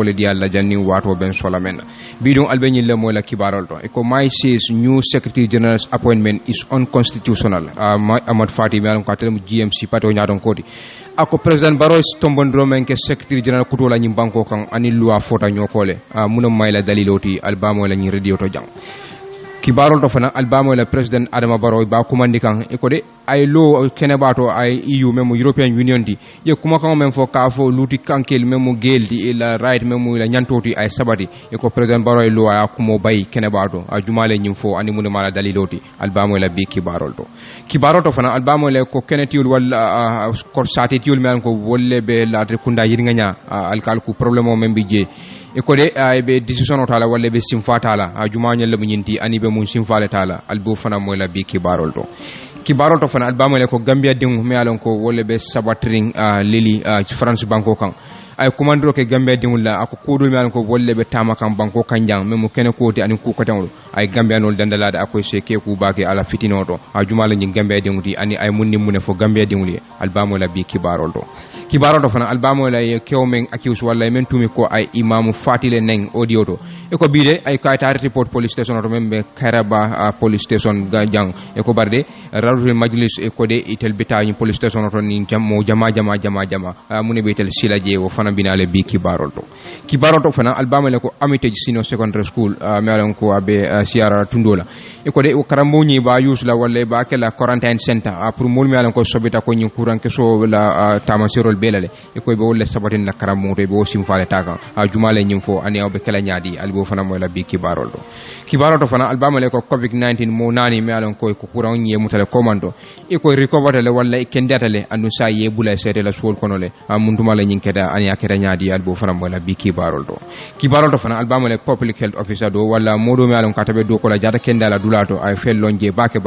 wole di alla janni wato ben solamen bidon albeni le mo la kibarol to e ko my says new secretary general's appointment is unconstitutional Ahmad Fati mi alon ko atelem GMC pato nyaadon kodi ako president Barrow tombondro men ke secretary general kutola nyim banko kan ani loi fota nyokole muna mayla daliloti albamo la nyi radio to jang kibarol to fana albamo la president Adama Barrow ba kumandi kan e ko de ay lo kene bato ay EU memo European Union di ye kuma kan men fo ka fo luti kankel memo geldi e la right memo la nyantoti ay sabati e ko president Barrow lo ya kumo bay kene bato a jumale nyim fo ani mun mala daliloti albamo la bi kibarol to fana albamo la ko kene tiul wala ko sati tiul men ko wolle be la kunda yirnganya alkal ku problème o men bi je e ko de ay be decision o tala wala be simfatala a jumanya le nyinti ani be mun simfale tala albo fana mo la bi kibarol to fana albamo le ko Gambia dingu me alon ko wolle be sabatring lili France banko kan ay commandro ke Gambia dingu la ako kodol me alon ko wolle be tama kan banko kanjang memo kene koti ani ku katango ay Gambia nol dandalade akoy se ke ku bake ala fitinoto a jumala nyi Gambia dingu di ani ay munni mune fo Gambia dingu li albamo la bi kibarol to fana albamo la kewmen accuse walla men tumi ko ay imamu fatile neng audio to e ko bide ay kayta report police station to membe Karaba police station jang e ko barde rawul majlis e ko de itel bitañi police station to ni jama mune betel sila je wo fana binale bi kibarol to fana albamo la ko Armitage Senior Secondary School melon ko abe siara tundola e ko de o karamboni ba yusla walla ba kala quarantine center pour mol melon ko sobita ko nyi kuran ke so la tamasirol belale e koy be wolle sabatin la karam be o simfale taga jumale nyim fo ani awbe kala nyaadi albo fana mo la bi kibarol to fana albama le ko covid-19 mo nani me alon koy ko kuran nyi mutale commando e koy recover le walla e kendata le andu sa ye bula sete la sol kono le munduma le nyinkeda ani akeda nyaadi albo fana mo la bi kibarol to fana albama le public health officer do walla modo me alon katabe do ko la jata kendala dulato ay fellonje bake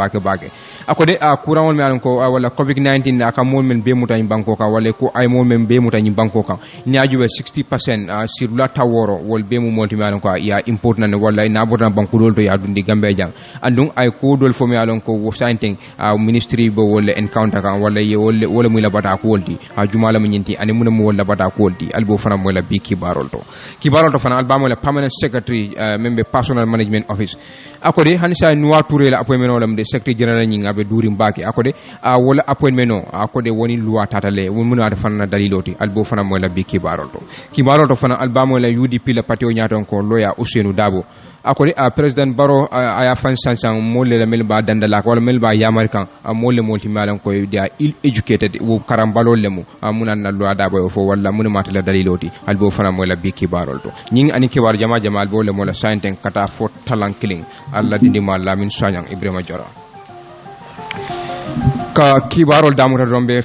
akode kuran me alon ko walla covid-19 aka mo men be mutani banko ka walla ko ay mo men be mutani banko kan ni ajube 60% sur la taworo wol be mo molti malon ko ya import nan walla na botan banko dol to ya dundi Gambia jang andum ay ko dol fo mi alon ko wo sainting ministry bo walla encounter kan walla ye walla muy la bata ko woldi jumala mo nyinti ani mun mo walla bata ko woldi albo fana mo la bi kibarol to fana albamo la permanent secretary membe personal management office akode hanisa nuwa touré la appointment olam de secretary general nyi ngabe duri mbaki akode wala appointment no akode woni loi tatale mun na fanna daliloti albo fana mo la bi kibarol to fana albamo la UDP la patio nyaton ko loya Ousainou Dabo akode president Barrow aya fan sansan molle la melba dandala wala melba yamar kan molle molti malan ko dia ill educated wo karambalo lemu munan na loi Dabo fo wala mun matala daliloti albo fana mo la bi kibarol to nying ani kibar jama albo le mo la sainten kata fo talan killing alla dindi ma Lamin Sanyang Ibrahima Jora ka kibarol damuta dombe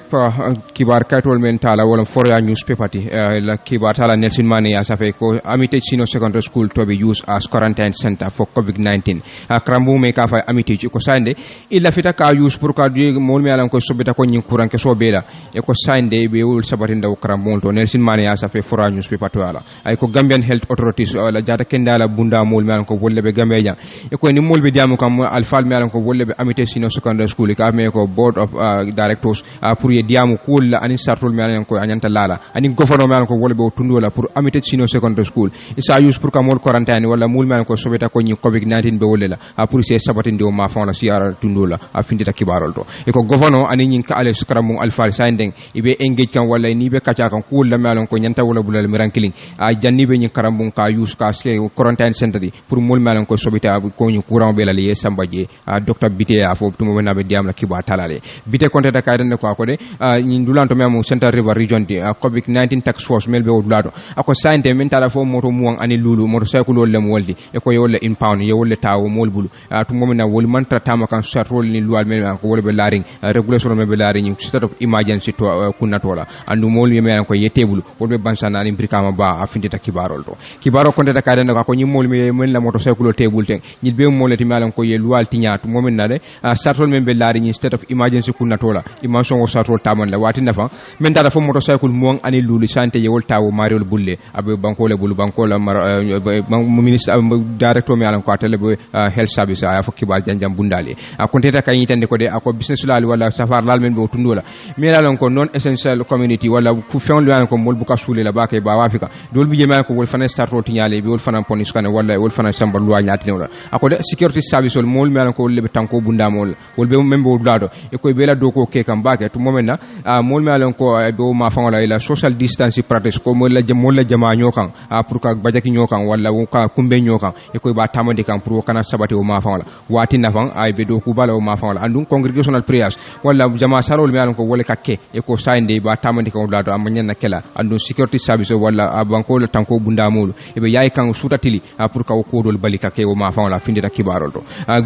kibar kaytol men tala wala Foroyaa newspaper ti la kibar tala Nelson Mane ya safe ko Armitage Senior Secondary School to be used as quarantine center for COVID-19 krambu me ka fa Armitage ko sande illa fita ka use pour ka di mol me alan ko sobita ko nyin kuran ke so bela e ko sande be wul sabati ndaw krambu to Nelson Mane ya safe Foroyaa newspaper to ala ay ko Gambian Health Authorities wala jata kendala bunda mol me alan ko wolle be Gambia e ko ni mol be diamu kam alfal me alan ko wolle be Armitage Senior Secondary School ka me ko board of directors pour ye diamu kul ani sartul me alan ko anyanta lala ani gouverneur me alan ko wolbe o tundola pour Armitage Senior Secondary School isa use pour ka mol quarantine wala mul me alan ko sobeta ko ni covid-19 be wolela pour se sabati ndo ma fon la siara tundola findita kibarol to e ko gouverneur ani nyin ka ale skramum alfal sandeng ibe engage kan wala ni be kacha kan kul me alan ko nyanta wala bulal mirankiling janni be nyin karambum ka use ka quarantine center di pour mul me alan ko sobeta ko ni courant be la ye sambaje docteur Bité afo tumo be na be diam la kiba talale Bité konte da kayden ko akode nyin dulanto memo Central River region di covid-19 task force melbe o dulato ako sante men tala fo moto muang ani lulu moto cycle lem woldi e ko yolle in pound yolle tawo molbulu to momina wol man tratama kan sartol ni luwal men ko wolbe laring regulation melbe laring state of emergency to kunatola andu mol yeme ko yetebulu wolbe bansana ani brikama ba afindita kibarol to kibaro konte da kayden ko nyi mol men la moto cycle tebul ten nyilbe molati malan ko ye luwal tinya to momina de sartol melbe laring state of emergency emergency kunna tola imanson o satro taman la wati nafa men dara fo motorcycle mo ani lulu sante yewol tawo mariol bulle abe banko le bulu banko la ministre directeur mi alan ko atele be health service aya fo kibal janjam bundali akonteta kay yitande ko de ako business lal wala safar lal men be tundola mi alan ko non essential community wala ku fewn lu ko mol bu ka sule la bakay ba wafika dol bi jema ko wol fana starto tinyale bi wol fana ponis kana wala wol fana chamber lu nyati wala ako de security service wol mol mi alan ko le be tanko bunda mol wol be membe dado e ko be la doko ke kam bake to momena mol mi alan ko do ma fa wala ila social distance practice ko mol la jama nyokan pour ka bajaki nyokan wala ka kumbe nyokan e ko ba tamande kan pour kana sabati o ma fa wala wati nafan ay be do ku bala o ma fa wala andum congregational prayers wala jama sarol mi alan ko wala kakke e ko sainde ba tamande kan dado am nyanna kala andum security service wala banko la tanko bunda mol e be yaay kan sutatili pour ka ko dol balika ke o ma fa wala findita kibarol to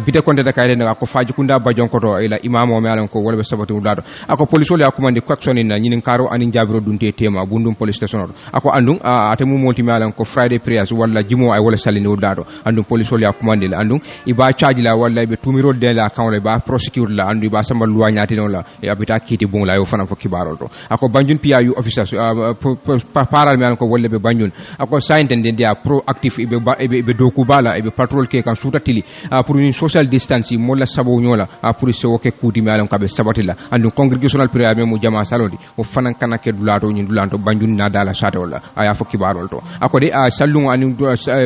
bite konde da kayde ko faji kunda bajon ko to ila imam o mi alan ko wala be sabati o dado ako police ya commande kwaksoni na nyinin karo anin jabiro dunte tema bundum police station ako andum atemu multi mi alan ko friday prayers wala jimo ay wala salini o dado andum police ya commande la andum iba charge la wala be tumiro de la kan la ba prosecute la andu ba samba loi nyati non la e abita kiti bon la yo fana ko kibarol to ako banjun PIU officers paral mi alan ko wala be banjun ako sainte de dia proactive ibe doku bala ibe patrol ke kan sutatili pour une social distance mo la sabo nyola pour se woke kuti mi alan ko be sabatila andum congregational prayer me mu jama salodi o fanan kana ke dulato nyin dulanto banjun na dala sata wala aya fo kibarol to ako de sallungo ani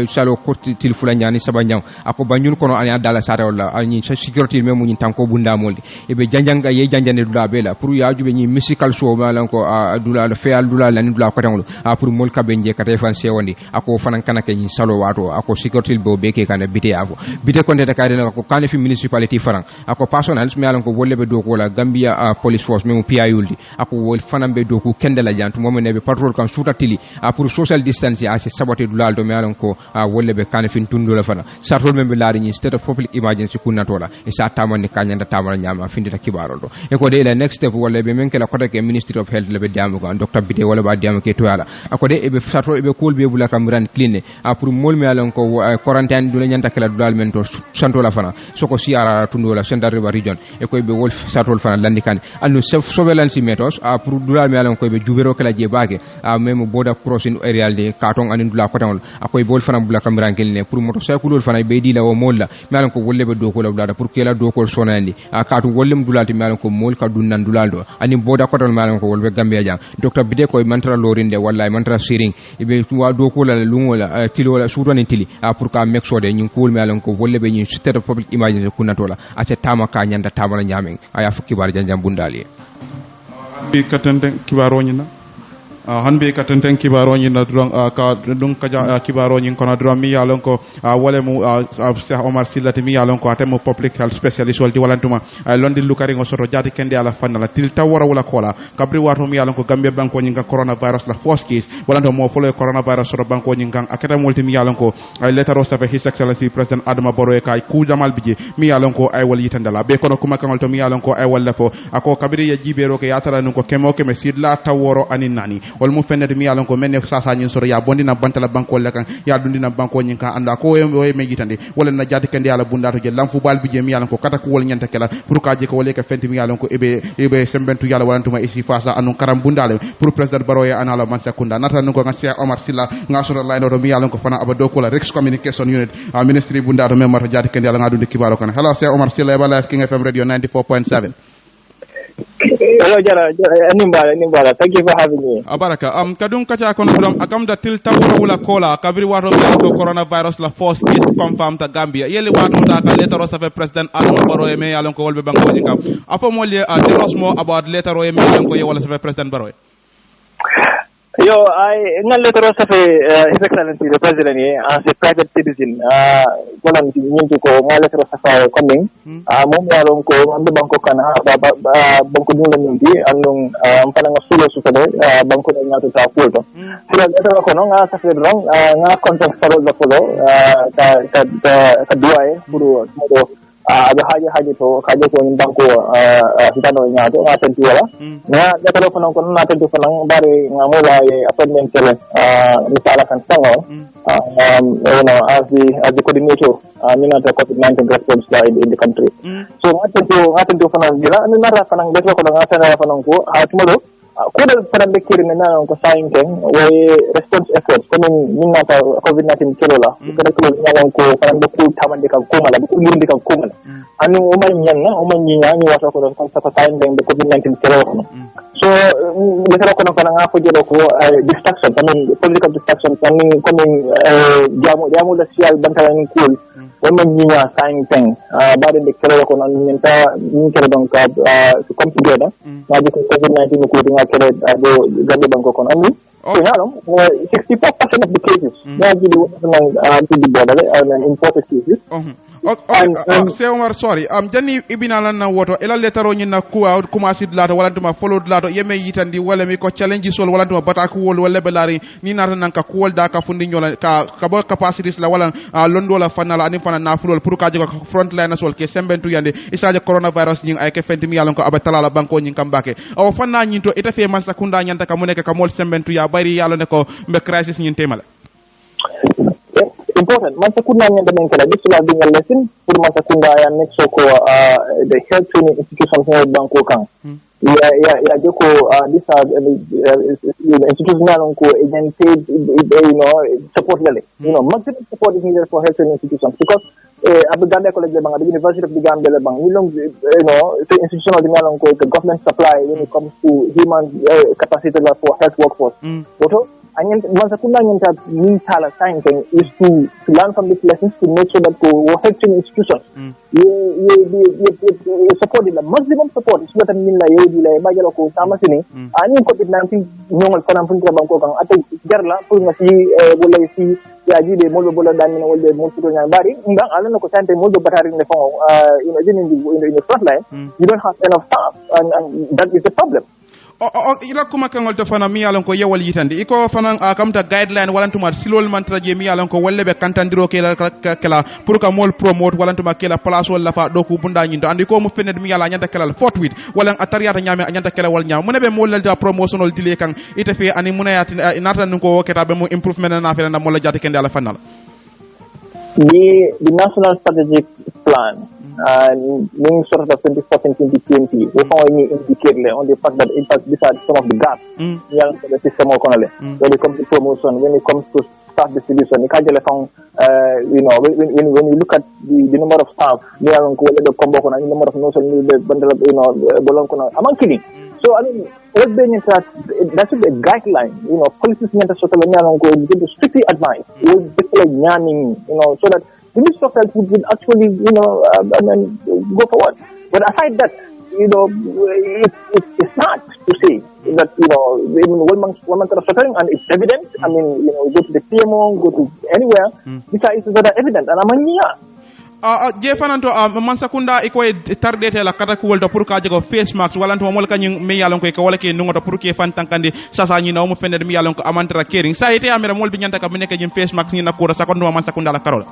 salo korti til fulanyani sabanyang ako banjun kono ani dala sata wala ani security me mu nyin tanko bunda moldi e be janjanga ye janjane dula bela pour ya jube nyi musical show malan ko dula le feal dula la ni dula ko tanglo pour mol ka benje kate fan sewondi ako fanan kana ke nyin salo wato ako security bo be ke kana bite afo bite konde de kayde ko kane fi municipality farang ako personnel me alan ko wolle be do ko la Gambia police force me mu PIU ako wol fanam be doku kendela jantu momen be patrol kan sutatili pour social distance a se sabote dulal do me alan ko wolle be kan fin tundola fana sartol men be laari ni state of public emergency kunna tola e sa tamani kanyanda tamara nyama findita kibarol do e ko de la next step wolle be men kala ko ke ministry of health le be diamu ko docteur bité wala ba diamu ke toyala ako de e be sartol e be kol be bula kam ran clean pour mol me alan ko quarantine dula nyanta kala dulal men to santola fana soko siara tundola central river region e ko be wol sartol fana landikani anu surveillance methods pour dulal mi alan ko be jubero kala je baake même border crossing area de carton anin dula kotan akoy bol fana bula kamran kelne pour motorcycle fana be di la o molla mi alan ko wolle be do ko la pour kela do ko sonandi katu wollem dulal mi alan ko mol ka dunnan dulal do ani border kotan mi alan ko wolbe gambia jang docteur bide ko mantra lorinde wallahi mantra siring ibe wa do ko la lungo la tilo la surani tili pour ka mek sode nyin ko mi alan ko wolle be nyin state of public emergency kunatola ace tama ka nyanda tamala nyamen aya fukki bar janjam bundali bi katenten kibaroñi na hanbe katenten kibaroñi na dron ka dun ka kibaroñi kono dron mi yalon ko wala mu Cheikh Omar Sillati mi yalon ko atemo public health specialist walti walantuma londi lukari ngo soto jati kende ala fanala til tawara wala kola kabri wato mi yalon ko Gambia banko nyinga coronavirus la first case walanto mo folo coronavirus soto banko nyinga akata multi mi yalon ko ay letaro safe his excellency president Adama Barrow e kay ku jamal bije mi yalon ko ay wal yitandala be kono kuma kangal to mi yalon ko ay wala fo ako kabri ya jibero ke yatara nun ko kemo ke me sidla taworo anin nani wol mu fenede mi yalon ko menne sasa nyin soro ya bondina bantala banko le kan ya dundina banko nyin kan anda ko e me yitande wala na jati kende yalla bundato je lamfu bal bije mi yalon ko kata ko wol nyanta kala pour ka je ko wole ka fenti mi yalon ko ebe sembentu yalla walantuma isi fasa anu karam bundale pour president Barrow ya anala man sekunda nata nun ko Cheikh Omar Silla ngasoro layno do mi yalon ko fana abado ko la Rex Communication Unit ministry bundato memata jati kende yalla ngadu de kibaro kan hello Cheikh Omar Silla e bala King FM radio 94.7. Hello, Jara. Nimbala. Thank you for having me. Abaraka. Kadung kacha kono drum akam da til tawra wala kola kabiri wato ko coronavirus la first case confirm ta Gambia. Yeli wato ta ka letter of president Adama Barrow me yalon ko wolbe banko jikam. Apo mo le tell us more about letter o me yalon ko yewala sa president Barrow. Yo, I ngal letter of His Excellency the President as a private citizen. Konan nyintu ko ngal letter of coming. Mom yalon ko ando bangko kana bangko dum nyindi andong panang sulo susade bangko na ngato sa pulto. Sila letter ko no nga sa federal nga contact sa lo polo ka duai buru modo ada haji to ko ni banko sitano nya to ngaten ti wala na da ko fanan ko na to fanan bare ngamula appointment tele misala kan tango as the coordinator minata COVID-19 response in the country so ngaten to fanan gila ni nara fanan beto ko ngata fanan ko hatmulo kudal fanan be kirina na ko sayin ken way response efforts kono minata COVID-19 kelola ko nyalan ko fanan be ko tamande kan ko mala ko lindi kan ko mala anu umay nyanna umay nya ni wasa ko sa sayin ben be COVID-19 kelola so besara ko fanan nga ko jelo ko distraction tamen political distraction tamen kono jamu da sial bantalan cool umay nya sayin ken bare de kelola ko nan nyenta ni kelo donc to come together na di ko COVID-19 ko dinga kere ado gande banko kon andi so 64% of the cases na di to the border and imported cases Sir Omar, sorry. Jani ibinala na woto ela letaro nyina kuwa kumasi dlato wala tuma follow dlato yeme yitandi wala mi ko challenge sol wala tuma bata ku wol wala belari ni nata nan ka kuwol da ka fundi nyola ka bo capacities la wala londo la fanala ani fana na fulol pour ka jogo front line sol ke sembentu yande isaje coronavirus nying ay ke fenti mi yalon ko abatala la banko nying kambake o fanna nyinto ita fe man sakunda nyanta ka muneka ka mol sembentu ya bari yalo ne ko be crisis nyin temala important masa kuna nyanda menkala this will be a lesson for masa kunda ya next ko the health training institution for banko kan ya joko this institutional ko agency support lele maximum support is needed for health training institutions because at the Gambia College bang at the University of the Gambia bang so institutional ko the government supply when it comes to human capacity for health workforce and once kuna nyanta ni tala science is to learn from these lessons to make sure that go health training institutions you support the maximum support so that min la yedi la majalo ko samasini ani COVID-19 nyongal fanam fun ko banko kan ata jarla pour nga si wala si ya jibe moldo bola dan wala mo futo nyang bari ngam alana ko sante moldo batari ne fon in the front line you don't have enough staff and that is the problem ila kuma kangol to fana mi yalon ko yewal yitande iko fana kamta guideline walantuma silol mantra je mi yalon ko wolle be kantandiro kala pour ka mol promote walantuma kala place wala fa do ko bunda nyindo andi ko mo fened mi yala nyanda kala fortwit wala atariata nyame nyanda kala wal nyaam munebe mo lalda promotional dile kan ite fe ani munayat nata ko keta be mo improvement na fe na mo la jati kende ala fanal the national strategic plan being sort of 2014-2020, we found indicate on the fact that in fact these are some of the gaps in the system when it comes to promotion, when it comes to staff distribution. When you look at the number of staff, the number of among killing. So I mean, what's being that should be a guideline. Policies need to strictly advise. So that the Ministry of Health would actually, go forward. But aside that, it's not to say that, one month of suffering, and it's evident. I mean, go to the PMO, go to anywhere, these are issues that are evident. And je fananto man sakunda iko tardete la kata ko woldo pour ka jego face mask walanto mol kany me yalon ko wala ke nungoto pour ke fan tankande sasa ni no mo fende mi yalon ko amantra caring sa ite amira mol bi nyanta ka mineke jim face mask ni na ko sakondo man sakunda la karola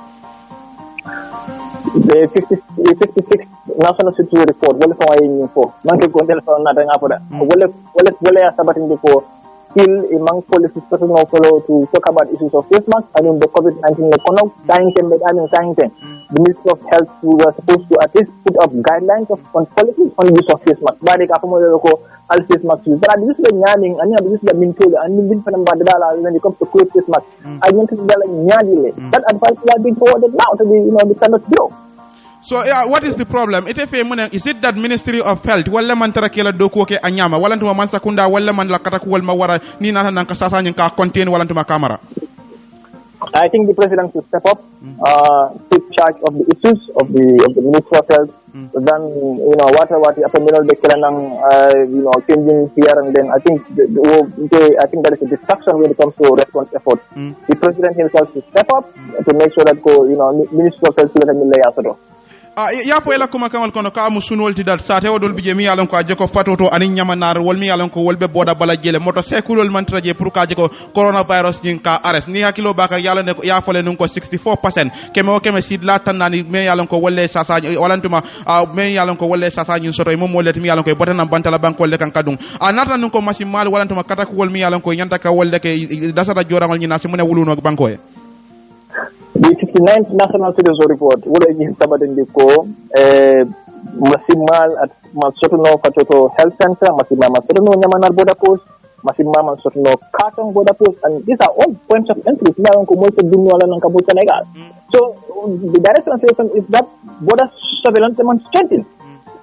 the 56 national security report wala fa wayi fo man ko del fa na nga foda wala ya sabatin before still among policies personal follow to talk about issues of face mask and in the COVID-19 economic saying the Ministry of Health were supposed to at least put up guidelines on policies on use of face mask. But they all face mask use. But this is the nyaning, and this is the minto, and the bin when it comes to close face mask. I think that advice has been forwarded now to the Standard Bureau. So what is the problem? Is it that Ministry of Health wala man tarakela doko ke anyama wala ntuma man sakunda wala man la kataku wal mawara ni na nan ka sasa nyin ka contain wala ntuma kamera? I think the president should step up, take charge of the issues of the Ministry of Health. Then what the middle changing here and then. I think that is a distraction when it comes to response efforts. The president himself should step up to make sure that Ministry of Health will lay out. ya po ela kuma kamal kono ka mu sunol ti dal sa te wodol bije mi yalon ko aje ko fatoto ani nyamanar wol mi yalon ko wolbe boda bala jele moto sekulol man traje pour ka aje ko coronavirus nyin ka ares ni hakilo baka yalla ne ko ya fole nun ko 64% keme o keme sid la tanani me yalon ko wolle sasa walantuma me yalon ko wolle sasa nyin soto mom wolle mi yalon ko botana bantala banko le kan kadum nata nun ko machine mal walantuma kata ko wol mi yalon ko nyanta ka wolle ke dasata jorangal nyina si mune wuluno banko e the 59th National Citizen Report wala ñi sabadandi ko masimal at masotono fatoto health center masima masotono nyamanar border post masima masotono Katong border post, and these are all points of entry na ko mo sa dunyo la ng Kabul Senegal. So the direct translation is that border surveillance demonstrating.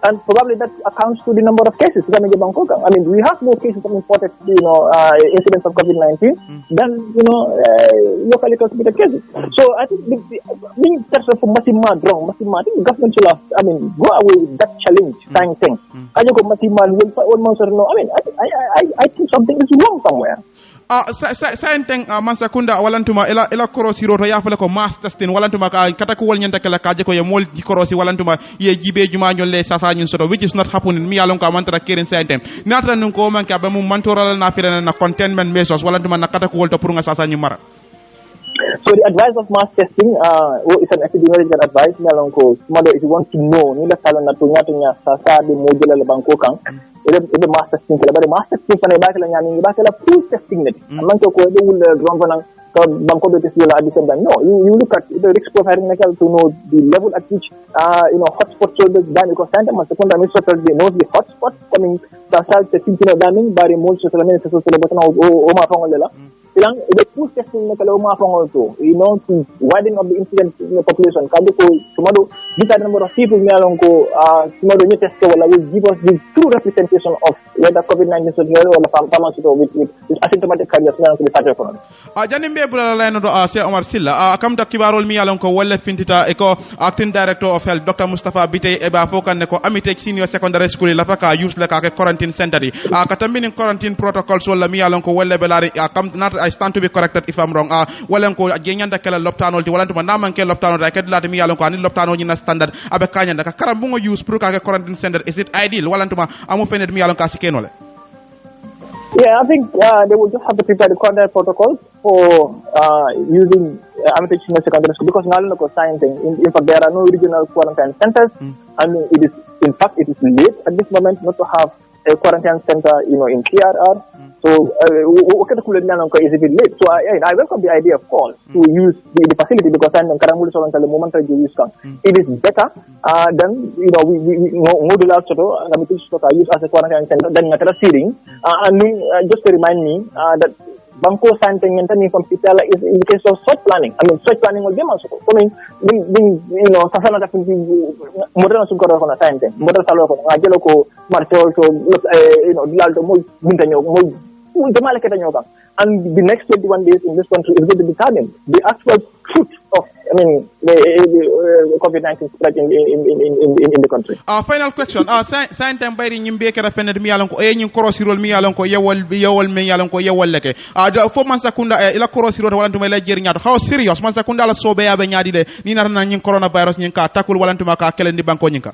And probably that accounts to the number of cases coming in Bangkok. I mean, we have more cases of imported, incidents of COVID-19 than, locally transmitted cases. So I think being terms of Masima wrong, Masima, I think the government should have, go away with that challenge, saying things. I think Masima will almost know. I mean, I think something is wrong somewhere. Sainteng Mansakunda walantuma ela korosi roto ya fale ko mass testing walantuma ka kataku wal nyanta kala kaje ko ye mol korosi walantuma ye jibe juma nyolle sasa nyun soto, which is not happening mi yalon ko mantara keren Sainteng nata nun ko man ka be mum mantoral na firena na containment measures walantuma na kataku wol to pour nga sasa nyu mara. So the advice of mass testing is an epidemiological advice yalon ko modo if you want to know ni la sala na to nya sasa de modela le banko kan ebe mass testing kala bare mass testing fane ba kala nyami ba kala full testing net man ko de wul drone fana ko banko do test la addition dan no you look at the risk profiling to know the level at which hotspot shoulders dan ko santa man second mi sotal de knows the hotspot coming sasa testing kila daning bare mol so la men so le botana o ma fangol la ilang the full testing na kala ma fangol to to widen up the incident population kadi ko tumado this number of people mi alon ko tumado ni test ko wala will give us the true representation of whether COVID-19 is real or pharmaceutical with asymptomatic carriers na ko fatal ko jani mbe bula la no se Omar Silla kam ta kibarol mi alon ko wala fintita e ko acting director of health Dr. Mustafa Bitey e ba fokan ne ko amite senior secondary school la faka use la ka quarantine center di katambini quarantine protocols wala mi alon ko wala belari kam not I stand to be corrected if I'm wrong wala ko jenyanda kala loptanol di wala to naman ke loptanol da ked lati mi yalon ko ani loptanol ni na standard abe kanya da karam bungo use pour ka quarantine center is it ideal wala to amu fenet mi yalon ka sikenole. Yeah, I think they will just have to prepare the quarantine protocol for using Amity Senior Secondary School because now look sign thing. In fact, there are no regional quarantine centers, and it is late at this moment not to have a quarantine center, in PRR. So, is a bit late. So, I welcome the idea, of course, to use the facility because I'm Karamul so the moment I use it is better than we modular use as a quarantine center than a seating. And just to remind me that Bangko Santeng and from Pitala is in the case of site planning. I mean, site planning will be also. I mean, Sasana modern Sukara on a Santeng, modern Salo, Ageloko, Martel, Dialto, Muntanyo, and the next 21 days in this country is going to determine the actual truth of, the COVID-19 spread in the country. Final question. Sain tambari nyimbe kera fenet mi yalon ko nyin korosirol mi yalon ko yewol mi yalon ko yewol leke. Fo man sakunda ila korosirol wala ntuma ila jeri nyato. How serious man sakunda la sobe ya be nyaadi de ni narana nyin coronavirus nyin ka takul wala ntuma ka kelen di banko nyin ka.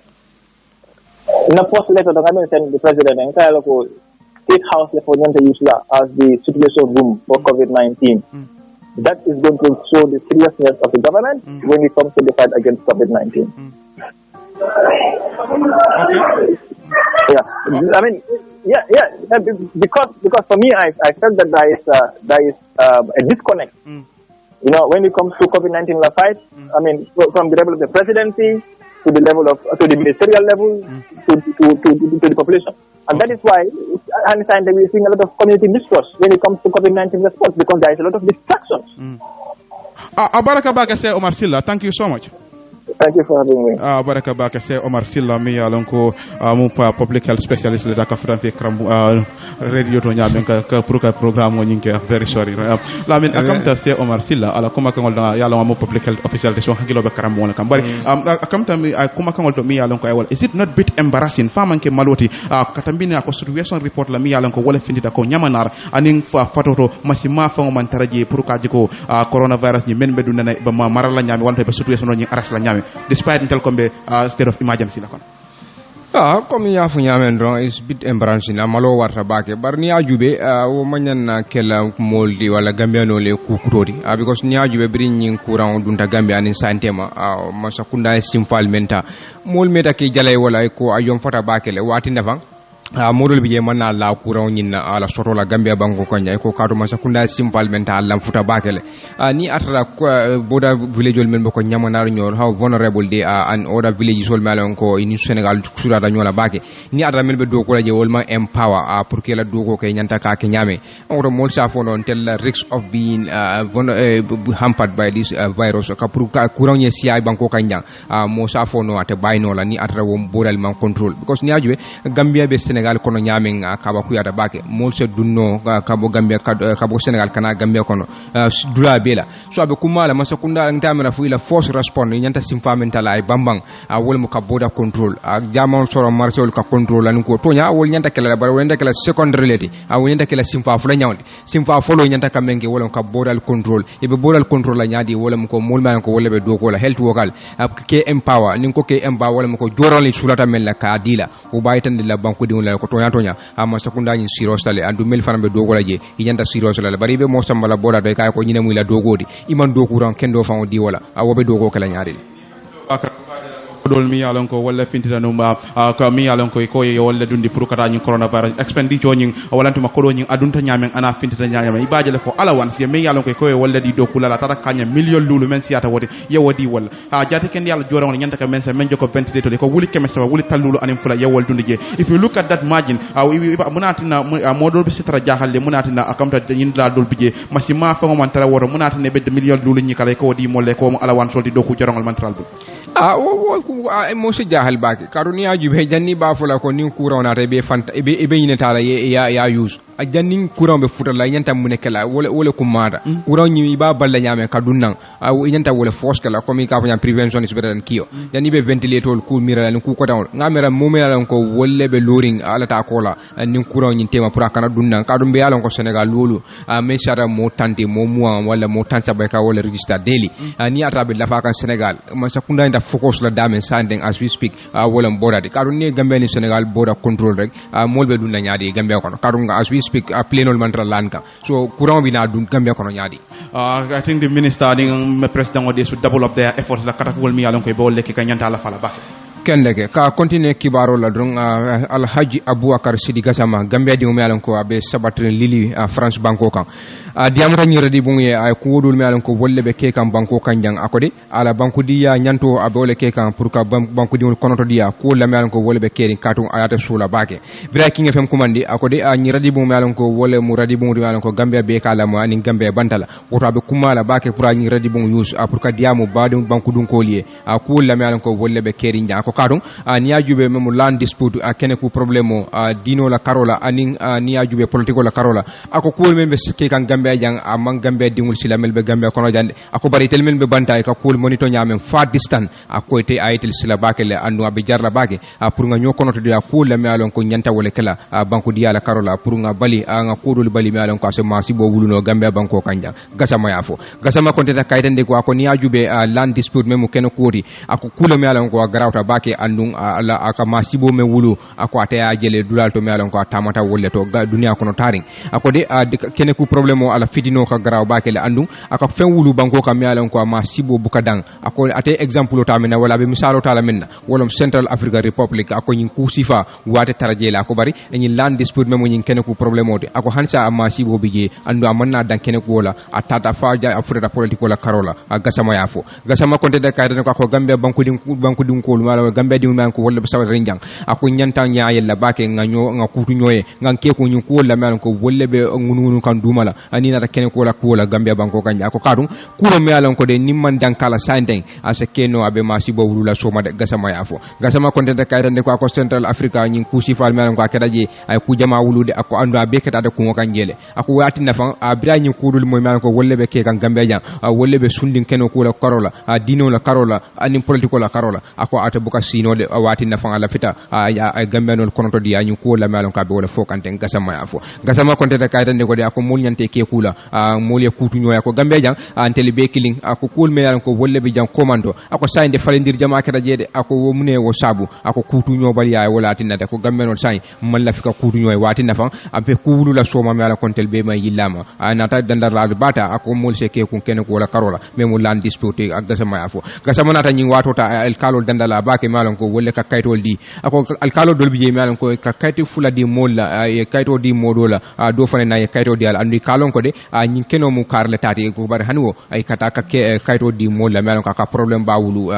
Na post letter da ngamen sen the president en kala ko State House for them to use as the situation room for COVID-19. That is going to show the seriousness of the government when it comes to the fight against COVID-19. Okay. Yeah, I mean, because for me, I felt that there is a disconnect. When it comes to COVID-19 fight, I mean, from the level of the presidency to the level of the ministerial level to the population. And that is why I understand that we are seeing a lot of community mistrust when it comes to COVID-19 response because there is a lot of distractions. Abaraka Baka say Omar Silla, thank you so much. Thank you for having me. Baraka Baka say Omar Silla mi alonko public health specialist le daka frante kram radio to nyame ka program mo nyinke very sorry lamin akamta say Omar Silla ala kuma kangol da yalo mo public health official de so hakilo be kram mo kam bari akamta mi kuma kangol to mi alonko ay wal is it not bit embarrassing famanke maloti katambini ko situation report la mi alonko wala findita ko nyamanar aning fa fatoto masima fa man taraje pour ka jiko coronavirus ni men be dunana ba marala nyame wala be situation ni aras la nyame despite intel kombe state of emergency la kon comme ya fu nyamen don is bit embarrassing na malo warta bake bar ni ajube o manyan na kella moldi wala gambiano le kukutodi because ni ajube brin nyin courant dunta gambia ni santema masa kunda simple menta mol meta ke jalay wala ko ayom fata bake le wati ndafang modol bi je manna la courant nyinna ala soto la gambia banko ko nyay ko kato masa kunda simple menta lam futa bakele ni atara boda village men bako nyamana nyor how vulnerable they are and other villages sol malon ko in Senegal sura da nyola bake ni atara men be do ko je wolma empower pour que la do ko kay nyanta ka ke nyame on mol sa fo non tel risk of being hampered by this virus ka pour courant nye siay banko kanyang mo sa fo no ate bayno la ni atara wo bodal man control because ni ajwe gambia be Senegal kono nyamen kaba kuyata bake molse dunno kabo Gambia kabo Senegal kana Gambia kono dula bela so abe kumala masakunda ntamera fu ila force respond nyanta simfamentala ay bambang wol mu kaboda control jamon soro martial ka control an ko tonya wol nyanta kala bar wol nyanta kala secondary leti wol nyanta kala simfa fu la nyawdi simfa folo nyanta kamenge wol ka bodal control ibe bodal control la nyaadi wol mu ko mulma ko wol be do ko la health vocal ke empower nin ko ke empower wol mu ko joron li sulata men la ka dila o baytande la banko di ko tonya amma sakunda nyin sirostale andu mel fanambe dogola je yanda sirostale bari be mo sambala boda do kay ko nyine muy la dogodi iman do kuran kendo fango di wala awobe dogo kala nyaari dol mi yalon ko wala fintita no ma ko mi yalon ko yo wala dundi pour kata ñu coronavirus expenditure ñing wala tuma ko do ñing adunta ñamen ana fintita ñamen ibaaje le ko ala wan si mi yalon ko wala di do kula la tata kanya million lulu men siata wodi yewodi wala jati ken yalla jora won ñanta ka men sa men joko ventilator ko wuli keme sa wuli talulu anim fula yewol dundi je if you look at that margin munatina modol bi sitra jaxal le munatina akamta ñin la dol bije masima fa mo tara woro munatina be million lulu ñi kala ko di molle ko ala wan soldi do ku jorongal mantral bu mo se jahal baki karuni ajube janni ba fula ko ni courant na be fanta be yine tala ya use a janni courant be futa la nyanta mun kala wala kumada courant ni ba balla nyame kadunnan nyanta wala force kala comme ka fanya prevention is better than cure janni be ventilator ku mira ku ko taw ngamera momela ko wolle be loring ala ta kola ni courant ni tema pour kana dunnan kadum be yalon ko Senegal lolu me shara mo tante mo mois wala mo tanta ba ka wala register daily ni atabe la fa kan Senegal ma sakunda nda focus la dame sanding as we speak wolam border kadum ni Gambia ni Senegal border control rek molbe dunna nyaadi Gambia kono kadum as we speak plenol mantra lanka so courant bi na dun Gambia kono nyaadi I think the minister the president of should double up their efforts la kata wol mi yalon ko be wolle ki kanyanta la fala ba kendeke ka continue kibaro la drong alhaji abubakar sidi gasama Gambia di mo yalon ko abe sabatri lili France banko kan diamata nyira di bunye ay ko wodul mi yalon ko wolle be ke kan banko kan jang akode ala banko di ya nyanto abe wolle ke kan pour ka banko di konoto dia ko la mi yalon ko wolle be keri katung ayata sula bake breaking fm commandi akode nyira di bunye yalon ko wolle mu radi bunye mi yalon ko Gambia be kala mo ani Gambia bantala woto abe kumala bake pour nyira di bunye use pour ka diamo badum banko dun ko lié ko la mi yalon ko wolle be keri jang kadung ni ajube memu land dispute kene ku problemo dino la karola aning ni ajube politiko la karola ako kuul membe ke kan Gambia jang amang Gambia dingul sila melbe Gambia kono jande ako bari tel men be bantay ka kuul monito nyamem fa distant ako te ayitel sila bakele anu abe jarla bake pour nga nyokono to dia kuul la mi alon ko nyanta wala kala banku dia la karola pour nga bali nga kuudul bali mi alon ko se masi bo wuluno Gambia banko kanja gasama yafo gasama konteta kaytande ko ako ni ajube land dispute memu kene kuuri ako kuul mi alon ko garawta ke andung ala aka masibo me wulu ako ataya jele dulal to me alon ko tamata wolle to dunia kono taring ako de kene ku problème ala fidino ka graw bakele andung aka fen wulu banko ka me alon ko masibo bukadang ako ate exemple to amena wala be misalo tala menna wolom Central Africa Republic ako nyin ku sifa wate tarajele ako bari nyi land dispute memo nyin kene ku problème ode ako hansa masibo bije andu amanna dan kene ku wala atata faja afrika politiko la karola gasama yafo gasama konte de kayden ko Gambia banku dun ko Gambia di man ko wolle sawa renjang ako nyanta nyaayel la bake nga kutu nyoye nga ke ko nyu ko la man ko wolle be ngunu kan dumala ani na kene ko la Gambia banko kanja ako kadum kuro me alon ko de nimman dan kala sandeng asa keno abe masibo wulula soma de gasama yafo gasama konte de kayrande ko ako Central Africa nyin kusi fal me alon ko akadaje ay ku jama wulude ako andu abe kata de ko kanjele ako wati nafa abira nyin kudul mo me alon ko wolle be ke kan Gambia jang wolle be sundin keno ko la karola dino la karola ani politiko la karola ako ata buka sino de wati na fanga la fita ay gambe non kono to di anyu ko la malon ka be wala fokante gasama ya fo gasama konte da kayta ne ko de ako mul nyante ke kula mul ya kutu nyoya ko gambe jang anteli be killing ako kul me yalan ko wolle be jang komando ako sainde falendir jama kata jede ako wo mune wo sabu ako kutu nyobal ya wala tinata ko gambe non sai man la fika kutu nyoy wati na fan ampe kuulu la soma me yalan kontel be may yillama nata dandar la bata ako mul se ke kun ken ko wala karola me mul lan dispute ak gasama ya fo gasama nata nyi wato ta al kalol dandala bake malon ko wolle ka kaytol di ako al kalol dolbi je malon ko ka kayti fula di molla e kayto di modola do fane na e kayto di al andi kalon ko de nyi keno mu karle tati ko bar hanwo ay kata ka kayto di molla malon ka problem bawulu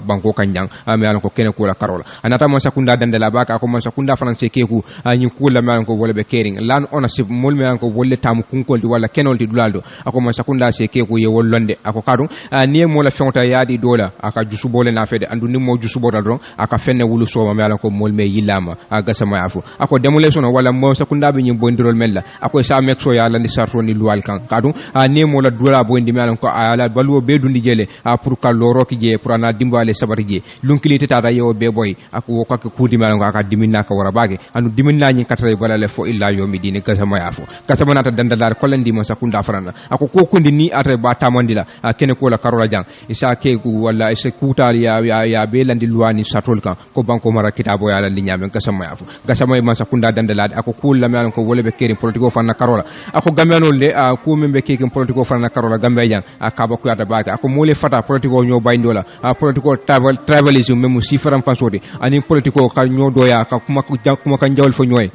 banko kanjang malon ko kene ko la karola anata mo sakunda dandala baka ko mo sakunda france keku nyi kula malon ko wolle be kering lan ownership mol malon ko wolle tam kunkol di wala kenol di dulaldo ako mo sakunda se keku ye wollonde ako kadum ni mo la fonta yaadi dola aka jusu bole na fede andu ni mo jusu bodal ron aka fenne wulu soma me ala ko mol me yilama gasama afu ako demolation wala mo sakunda be nyim bondirol mella ako sa mexo ya landi sarto ni luwal kan kadum ni mo la dola bondi me ala ko ala baluwo be dundi jele pour ka loro ki je pour ana dimbale sabari je lunkilite tata yo be boy ako woko ka kudi me ala ko aka diminna ka wara bage andu diminna nyi katare balale fo illa yo mi dine gasama afu gasama nata dandadar kolandi mo sakunda farana ako ko kundi ni atre ba tamandila kene ko la karola jang isa ke ku wala isa kutal ya be landi luwani satol kan ko banko mara kitabo ya landi nyame gasama yafu gasama ma sakunda dandalade ako kul la ko wole be kerim politiko fanna karola ako gameno le ko membe kekim politiko fanna karola gambe jang akaba ku yata baka ako mole fata politiko nyo bayndola politiko travelism memu sifaram fansode ani politiko ka nyo doya ka kuma kan jawol fo nyoy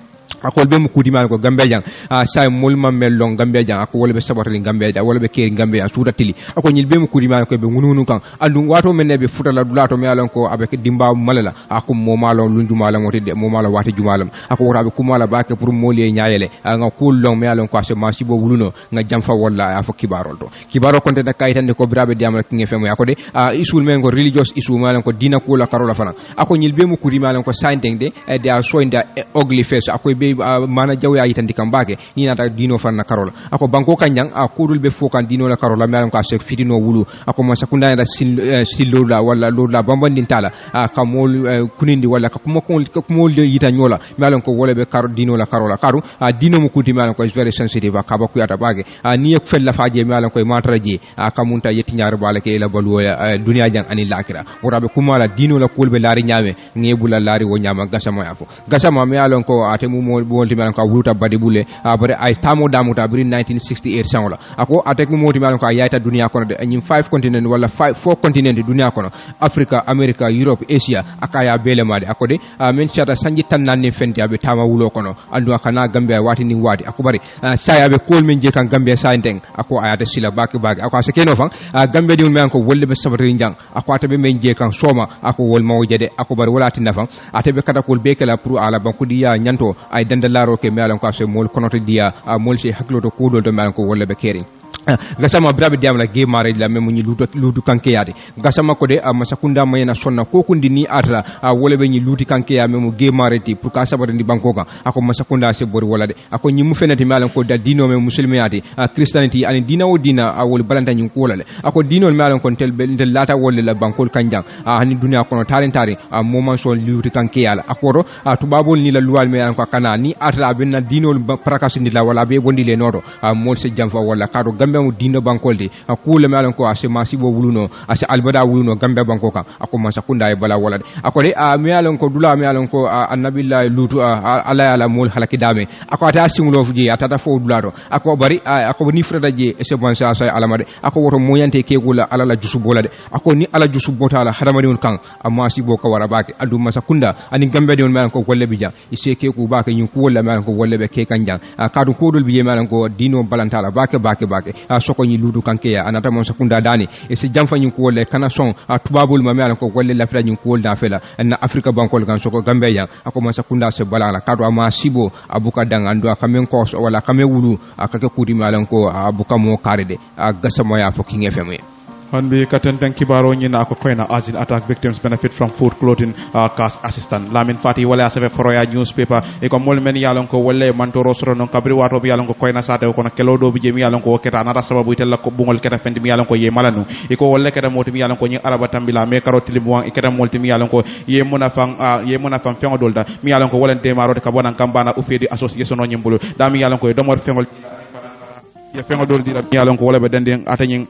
akol be mu kudi man ko gambe jang say mul mam mellon gambe jang ako wala be sabatali gambe jang wala be keri gambe a suda tili ako nyil be mu kudi man ko be ngununu kan andu wato men be futala dulato me alon ko abe dimba malala ako mo malon lundu malam wote de mo malo wati jumalam ako wora be kumala baake pour molié nyaayele nga kullon me alon ko ase masi bo wuluno nga jamfa walla afo kibarol to kibaro konte da kaytande ko brabe diamal ki ngefem ya ko de isul men ko religious isul malon ko dina ko la karola fana ako nyil be mu kudi malon ko sainteng de de a soinda ugly face ako be mana jawya yitandi kambake ni nata dino fanna karola ako banko kanjang kudul be fokan dino la karola melam ka se fitino wulu ako ma sakunda da sillo la wala lola bambandin tala kamol kunindi wala kumol yita nyola melam ko wala be karo dino la karola karu dino mu kuti melam ko is very sensitive ka baku yata bage ni ek fel la faje melam ko matraje kamunta yetti ñaar balake la balwoya dunya jang ani lakira worabe kumala dino la kulbe lari nyame ngebula lari wo nyama gasama yafo gasama melam ko atemu bolti man ko wuluta badi bule bare ay tamo damuta bari 1968 sangola ako atek moti man ko ayata dunia kono de nyim 5 continent wala 4 continent dunia kono Africa America Europe Asia akaya bele made ako de men chata sanji tannan ni fenti abe tama wulo kono andu akana Gambia wati ni wati ako bari saya be kol men je kan Gambia sainteng ako ayata sila baki ako asekeno fan Gambia di men ko wolle be sabari njang ako atabe men je kan soma ako wol mawjede ako bari wala tinna fan atabe kata kol bekela pour ala banku diya nyanto ay dandalaro ke melam ko se mol konoto dia mol se haklo to kudol to melam ko wolle be kering gasama brabe diam la ge mare la memu ni ludu kanke yade gasama ko de masakunda mayena sonna ko kundi ni atra wolle be ni luti kanke ya memu ge mare ti pour ka sabata ndi banko ka ako masakunda se bori wala de ako nyimu fenati melam ko da dino me muslimiyati christianity ani dina o dina wol balanta nyi ko wala ako dino melam ko tel del lata wolle la bankol kanjang hani dunya kono talentari moment so luti kanke yala akoro tubabol ni la luwal me ko kana ni atra benna dinol prakasindi la wala be bondi le nodo mol se jamfa wala kado gambe mu dino bankolde akule me ko ase masibo wuluno ase albada wuluno gambe banko kan ako ma sakunda e bala wala ako de me ko dula me ko annabillahi lutu ala ala mol halaki dame ako ata simulo fuji ata fo dularo ako bari ako ni freda je e se bonsa sa alamade ako woto moyante kegula ala la jusu bolade ako ni ala jusu botala hadamadi on kan amasibo ko wara bake adu masakunda ani gambe de on me ko golle bija ise ke ku bake nyu ko wala me ko wolle be ke kanjang kadu kodol biye me ko dino balantala bake soko nyi ludu kanke ya anata mon sakunda dani e se jamfa nyu ko wolle kana son tubabul ma me ko wolle la fela nyu ko wolda fela na Africa bankol kan soko gambe ya ako mon sakunda se balala kadu amasibo abuka dang ando akamen ko wala kame wulu akake kudi me ko abuka mo karede gasamo ya fo king fm hanbi katenten kibaro nyina ko koyna as in attack victims benefit from food clothing cash assistant lamin fati wala asabe foroya newspaper e ko mol men yalon ko wolle mantoro soro non kabri wato bi yalon ko koyna sate ko na kelo do bi jemi yalon ko keta na sababu itella ko bungol keta fendi mi yalon ko ye malanu e ko wolle keta moti mi yalon ko nyi araba tambila me karoti limu e keta molti mi yalon ko ye mona fam fengo dolda mi yalon ko wolen de marode ka bonan kambana ufedi association no nyimbulu da mi yalon ko do mor fengol ya fengo dol dira mi yalon ko wala be dende atañing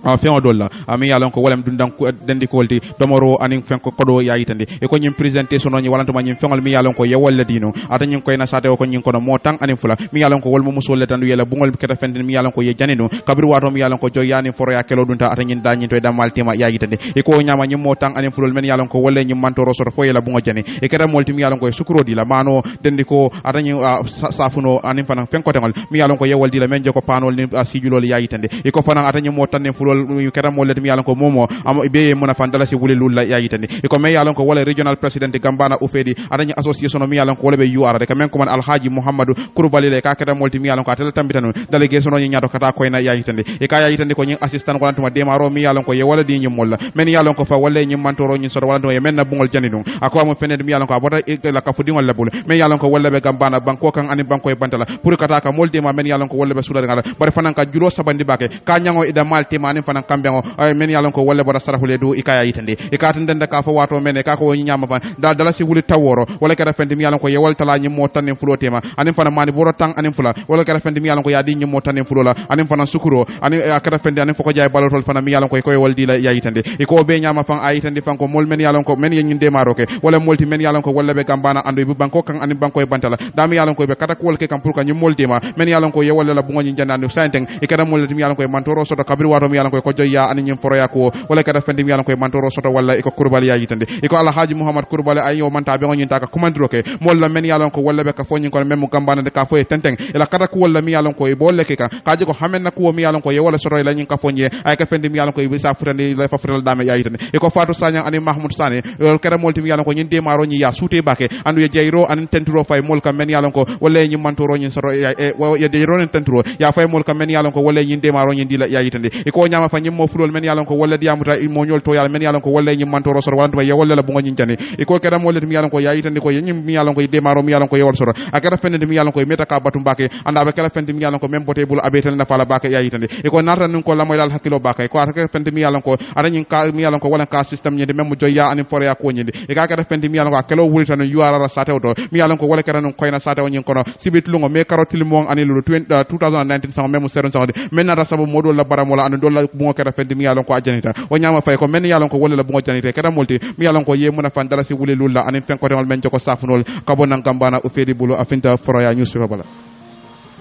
feŋo dol la ami yalon ko walam dundan dendi kolti domoro anin fenko kodo yayitande e ko nyim presentation no nyi walantuma nyim feŋol mi yalon ko yewol dino ata nyim koy na sate ko nyin kono mo tang anin fula mi yalon ko wolmo musul le tandu yela bungol keta fenden mi yalon ko ye janino kabir wato mi yalon ko joy yani foro ya kelo dunta ata nyin dañin to damal tema yayitande e ko nyama nyim mo tang anin fulol men yalon ko wolle nyim mantoro soto fo yela bungo jani e keta molti mi yalon ko sukuro di la mano dendi ko ata nyin safuno anin fanan fenko tangol mi yalon ko yewol di la men joko panol ni sijulol yayitande e ko fanan ata nyim mo tan fulol kera mo let mi yalon ko momo am be mona fandala si wuli lulla yayitande e ko me yalon ko wala regional president gambana ufedi adanya association mi yalon ko wala be yuara de kamen ko man alhaji muhammadu kurbali le ka kera molti mi yalon ko atel tambitanu delegation no nyaato kata ko ina yayitande e ka yayitande ko nyi assistant ko lantuma demaro mi yalon ko ye wala di nyi molla men yalon ko fa wala nyi mantoro nyi sor wala do ye men na bungol janinu ako am fenede mi yalon ko abota la ka fudi ngol labul me yalon ko wala be gambana banko kan ani banko e bantala pour kata ka molti ma men yalon ko wala be sudal ngala bare fanan ka julo sabandi bake ka nyango ida malti ma ani fanan kambe ay men yalon ko wolle bora sarahule do ikaya yitande e ka tan denda ka fa wato men e ka ko nyama ban dala si wuli taworo wala ka fendi mi yalon ko yewal tala nyi mo tan fulotema anim fana mani boro tan anim fula wala ka fendi mi yalon ko yadi nyi mo tan fulola anim fana sukuro anim ka fendi anim foko jay balotol fana mi yalon ko yewal di la yayitande e ko be nyama fan ayitande fan ko mol men yalon ko men yen de maroke wala molti men yalon ko walla be gambana ando bu banko kan anim banko e bantala dami yalon ko be kata ko wol ke kam pour ka nyi molti ma men yalon ko yewal la bu ngoni jandande sainteng e kada molti mi yalon ko mantoro soto kabri wato mi yalon ko joya ani nyim foroya ko wala kada fendi mi yalon ko mantoro soto walla iko kurbali yayitande iko alhaji muhammad kurbali ayo manta be ngoni taka kumandiro ke molla men yalon ko walla be ka fonyi ko mem gambana de ka foye tenteng ila kada ko walla mi yalon ko e bolle ke ka kaji ko hamen na ko mi yalon ko ye wala soto la nyin ka fonye ay ka fendi mi yalon ko e sa furande la fa fural dame yayitande iko fatu sanya ani mahmud sane kada molti mi yalon ko nyin de maro nyi ya sute bake andu ye jayro an tenturo fay mol ka men yalon ko walla nyi mantoro nyin soto ye de ron tenturo ya fay mol ka men yalon ko walla nyin de maro nyin di la yayitande iko nyama fa nyim mo fulol men yalon ko walla diamuta mo nyol to yalla men yalon ko walla nyim mantoro soto wala ya walla la bungo nyin jani iko kada mo let mi yalon ko yayitande ko nyim mi yalon ko de maro mi yalon ko yewol soto akara fende mi yalon ko meta ka batum bake anda be kala fende mi yalon ko mem bote bul abetel na fala bake yayitande iko narta nun ko la moy dal hakilo bake ko akara fende mi yalon ko ada nyin ka mi yalon ko wala ka system nyinde mem joya ani fore ya ko nyinde e ka akara fende mi yalon ko akelo wulita no yuara sate oto mi yalon ko wala kara nun koyna sate o nyin kono sibit lungo me karotil mo ani lu 2019 sama mem seron sama men na sabu modol la baramola anu dolla bungo kara fende mi yalon ko ajanita o nyama fay ko men yalon ko wala la bungo janita kara molti mi yalon ko ye muna fan dara si wuli lulla ani fen ko demal men joko safunol kabonan gambana o fedi bulu afinta foroya newspaper bala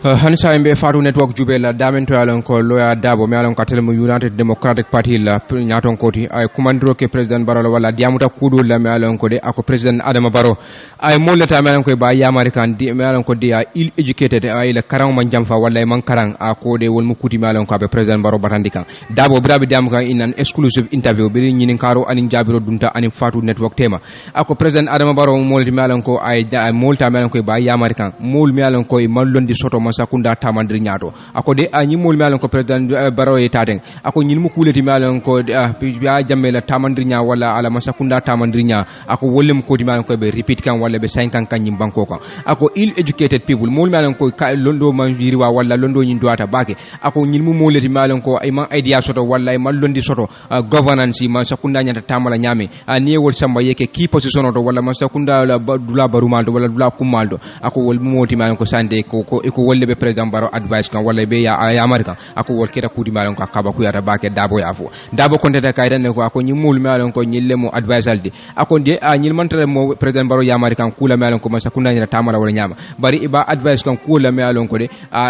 hansa mbe fatu network jubela damen to yalon ko loya dabo mi yalon ko telmo United Democratic Party la nyaton koti ay commandro ke president Barrow wala diamuta kudu la mi yalon ko de ako president Adama Barrow ay molata mi yalon ko ba yamari kan di mi yalon ko de il educated ay la karang man jamfa wala man karang ako de won mukuti mi yalon ko be president Barrow batandika dabo brabi dam kan in an exclusive interview be nyinin karo anin jabiro dunta anin fatu network tema ako president Adama Barrow molti mi yalon ko ay molta mi yalon ko ba yamari kan mol mi yalon ko mallondi soto sakunda tamandri nyaato ako de a nyimol mi alon ko president Barrow e taten ako nyilmu kuleti mi alon ko ya jammela tamandri nya wala ala masakunda tamandri nya ako wollem ko di mi alon ko be repeat kan wala be 5 kan nyim banko kan ako ill educated people mol mi alon ko londo man wiriwa wala londo nyin doata bake ako nyilmu moleti mi alon ko ay man idea soto wala ay man londi soto governance ma sakunda nya tamala nyame ni wol samba yeke ki position to wala masakunda dula barumaldo wala dula kumaldo ako wol moti mi alon ko sande ko wolle be president Barrow advice kan wala be ya America ako wol keta kudi malon ko akaba ku yata bake dabo ya fo dabo konte ta kaydan ne ko ako nyimul malon ko nyille mo advice aldi ako de nyil mantare mo president Barrow ya America kula malon ko masa kunna nyata tamara wala nyama bari iba advice kan kula malon ko de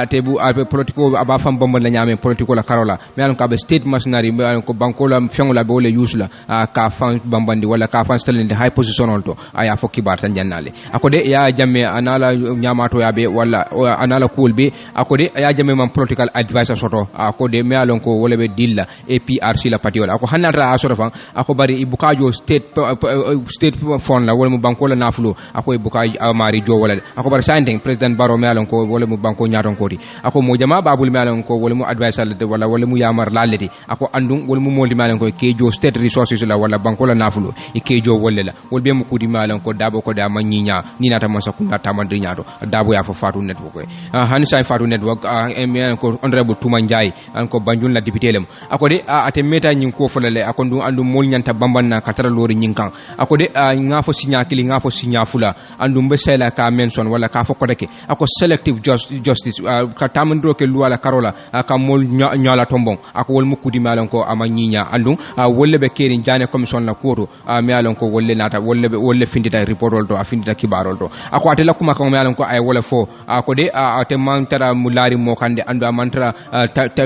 tebu politiko aba fam bomba la nyame politiko la karola malon ka be state machinery malon ko bankola fengola be wala yusla ka fan bambandi wala ka fan stalin de high position alto aya fo kibar tan jannale ako de ya jamme anala nyamato ya be wala anala kulbe akode ya jame man political advisor soto akode me alon ko wala be dilla APRC la parti wala ako hanata asoro fan ako bari ibukajo state fund la wala mu banko la nafulo ako ibukajo amari jo wala ako bari sanding president baro me alon ko wala mu banko nyaaton kodi ako mo jama babul me alon ko wala mu advisor la wala mu yamar laleti ako andum wala mu moldi me alon ko kejo state resources la wala banko la nafulo e kejo wala la wol be mu kudi me alon ko dabo ko da manyinya ni nata masa kunna tamandri nyaato dabo ya fo fatu network ko hani sai fatu network me ko honorable Tuma Njai an ko banjun la député lem akode ate meta nyin ko folale akondu andu mol nyanta bambanna katara lori nyinkan akode ngafo sinya kili ngafo sinya fula andu mbesela ka mention wala ka fokko deke ako selective justice ka tamandro ke luwala karola ka mol nyala tombon ako wol mukudi malon ko amanyinya andu wolle be keri jane commission la koto mi alon ko wolle nata wolle findita report to afindita kibarol to ako ate lakuma ko mi alon ko ay wala fo akode ate mantara mulari mo kande andu amantara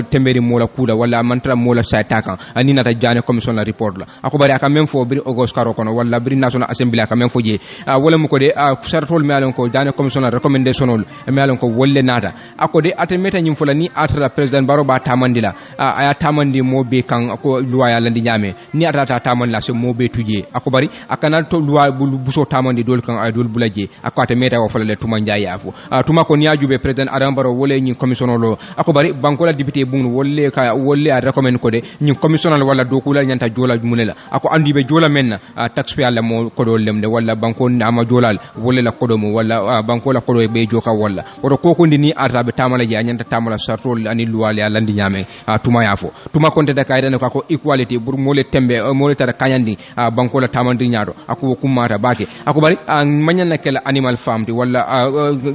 temberi mola kuda wala mantra mola saytakan ani nata jane commission la report la ako bari aka même fo bir ogos karo kono wala bir national assembly aka même fo je wala mu ko de sartol me alon ko jane commission la recommendation ol me alon ko wolle nata ako de ate meta nyim fola ni atra president baro ba tamandila aya tamandi mo be kan ko loi ya landi nyame ni ata tamand la se mo be tuje ako bari akana to loi buso tamandi dol kan ay dol bulaje ako ate meta wo fola le tuma njaay afu tuma ko niya jube president adam baro wolle nyi commission lo ako bari banko la député bungu wolle ka wolle a recommend ko de nyi commissional wala dokula nyanta jola munela ako andi be jola menna taxpayer la mo kodo lemde wala banko ama jolal wolle la kodo mo wala banko la kodo be joka wala odo koko ndini arabe tamala je nyanta tamala sartol ani luwale ala ndi nyame tuma yafo tuma konte da kayda ko ako equality bur mole tembe mole tara kanyandi banko la tamandi nyaado ako kumata bake ako bari manyana kala animal farm di wala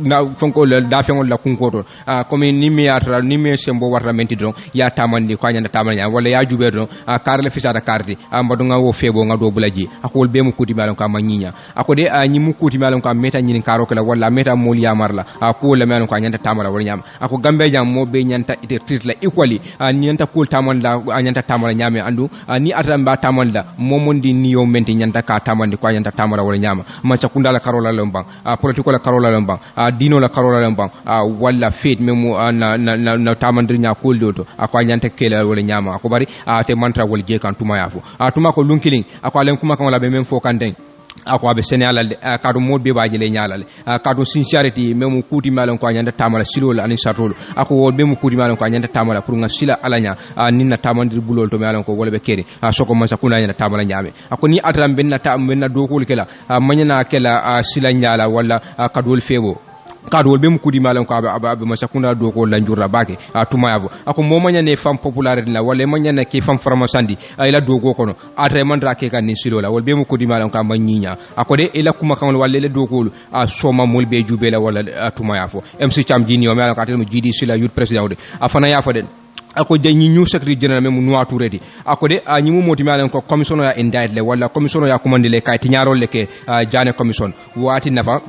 na fonko la dafengol la kunkoto comme ni mi atra ni mi sembo warta menti don ya tamandi ko nyanda tamanya wala ya jube don karle fisata karti mbadu nga wo febo nga do bulaji akol be mu kuti malon ka manyinya akode nyi mu kuti malon ka meta nyin karo kala wala meta mol ya marla ko le malon ka nyanda tamala wala nyam ako gambe jam mo be nyanta ite treat la equally nyanta ko tamanda nyanta tamala nyame andu ni atamba tamanda momondi niyo menti nyanta ka tamandi ko nyanta tamala wala nyama ma chakunda la karola lombang politiko la karola lombang dino la karola lombang wala faith memu na tamandri nya ko doto akwa nyanta kela wala nyama ako bari te mantra wal je kan tuma yafu tuma ko lunkiling ako alen kuma kan wala be men fo kan den ako abe senala kadu modbe baje le nyalale kadu sincerity memu kuti malon ko nyanda tamala silol ani sartol ako wol be mu kuti malon ko nyanda tamala pour nga sila alanya ninna tamandir bulol to malon ko wala be kere soko masa kuna nyanda tamala nyame ako ni atram benna dokul kela manyana kela sila nyala wala kadul febo kadol be mu kudi malam ko abe masakunda do ko lanjura bake tuma yabo ako mo manya ne fam popularité la wala manya ne ke fam farmasandi ila do go kono atre mandra ke kan ni silo la wala be mu kudi malam ko manyinya ako de ila kuma kan wala le do ko soma mol be jube la wala tuma yafo MC Cham jini o malam ko atel mu jidi sila youth president de afana yafo de ako de ñi new secretary general memu noa touré ako de ñi mu moti malen ko commission ya indict le wala commission ya commande le kay tiñarol le ke jane commission wati nafa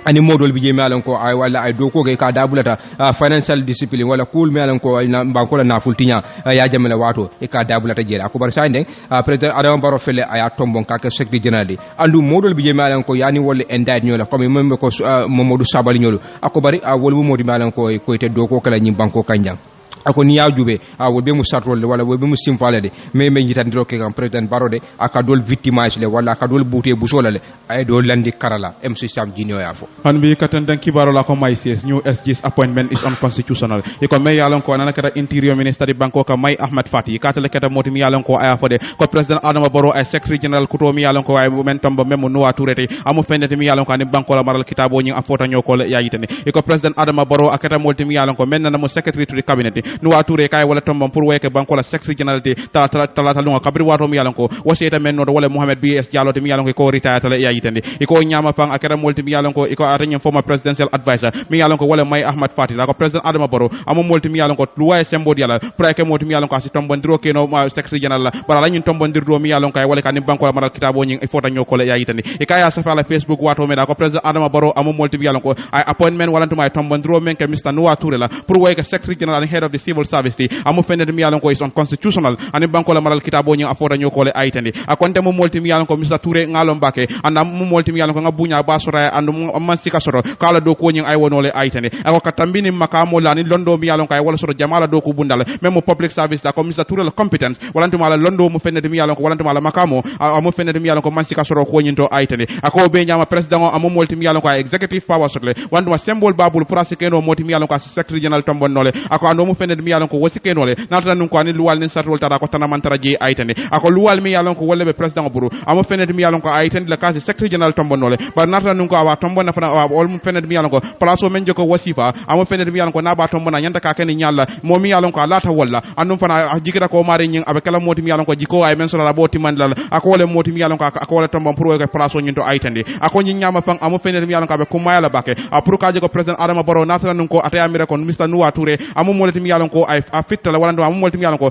ani modol bi je malan ko ay wala ay do ko ka dabulata financial discipline wala cool malan ko banko la naful tinya ya jamela wato e ka dabulata jere ako bar sande president Adam Barrow fele aya tombon ka ke secretary general andu modol bi je malan ko yani wala indict nyola comme membe ko Mamadou Sabali nyolo ako bari wala mo modi malan ko te do ko kala nyi banko kanjang ako ni yajube wobe mu sartol wala wobe mu simpale de me jitandiro ke kam president Barode aka dol victimize le wala aka dol bouté busola le ay do landi karala MC Cham jino yafo han bi katandan kibaro la ko may ses new SG's appointment is unconstitutional e ko me yalon ko nana kada interior minister di banko ka may Ahmad Fati katale kada moti mi yalon ko aya fode ko president Adama Barrow ay secretary general kuto mi yalon ko way men tombo memo no aturete amu fendete mi yalon ko ni banko la maral kitabo nyi afota nyoko le yayitene e ko president Adama Barrow akata moti mi yalon ko men na mo secretary to the cabinet no ature kay wala tombam pour wayke banko la secretary general de talata lunga kabri wato mi yalon ko wasiyeta men no wala Mohamed BS Diallo de mi yalon ko retire tala yayitende iko nyama fang akara multi mi yalon ko iko arrange former presidential advisor mi yalon ko wala may Ahmad Fati la ko president Adama Barrow amo multi mi yalon ko luwa sembo diala pour ke multi mi yalon ko asi tombondiro ke no secretary general la bara la nyin tombondiro mi yalon ko wala kan banko la maral kitabo nyin fota nyoko le yayitende ikaya sa fala Facebook wato me da ko president Adama Barrow amo multi mi yalon ko ay appointment wala to may tombondiro men ke Mr. Noah Touré la pour wayke secretary general head of the the civil service ti amu fenede mi yalon ko is unconstitutional ani banko la maral kitabo nyi afoda nyokole aitande akonte mo molti mi yalon ko Mr Touré ngalom bake anda mo molti mi yalon ko ngabunya ba sura andu man sika soro kala do ko nyi ay wonole aitande ako katambini makamo la ni londo mi yalon ko ay wala soro jamala do ko bundal même public service da ko Mr Touré la competence walantuma la londo mo fenede mi yalon ko walantuma la makamo amu fenede mi yalon ko man sika soro ko nyinto aitande ako be nyama president amu molti mi yalon ko executive power sotle wanduma symbol babul prasike no moti mi yalon ko secretary general tombon nole ako ando mo fenede mi yalon ko wasike nole nata nun ko ani luwal ni sarol tara ko tanaman tara je aitande ako luwal mi yalon ko wolle be president buru amu fenede mi yalon ko aitande la kasi secretary general tombon nole bar nata nun ko awa tombon na fana ol mu fenede mi yalon ko place o men joko wasifa amu fenede mi yalon ko naba tombon na nyanta ka ken nyalla mo mi yalon ko alata walla andum fana jikira ko mari nyin abe kala moti mi yalon ko jiko ay men so la boti man la ako wole moti mi yalon ko ako wole tombon pour ko place o nyinto aitande ako nyin nyama fang amu fenede mi yalon ko be ko mayala bake pour ka je ko president Adama Barrow nata nun ko ataya mire kon Mr Nuwa Touré amu molti mi yalon ko ay fitta la wala ndo amu molti mi yalon ko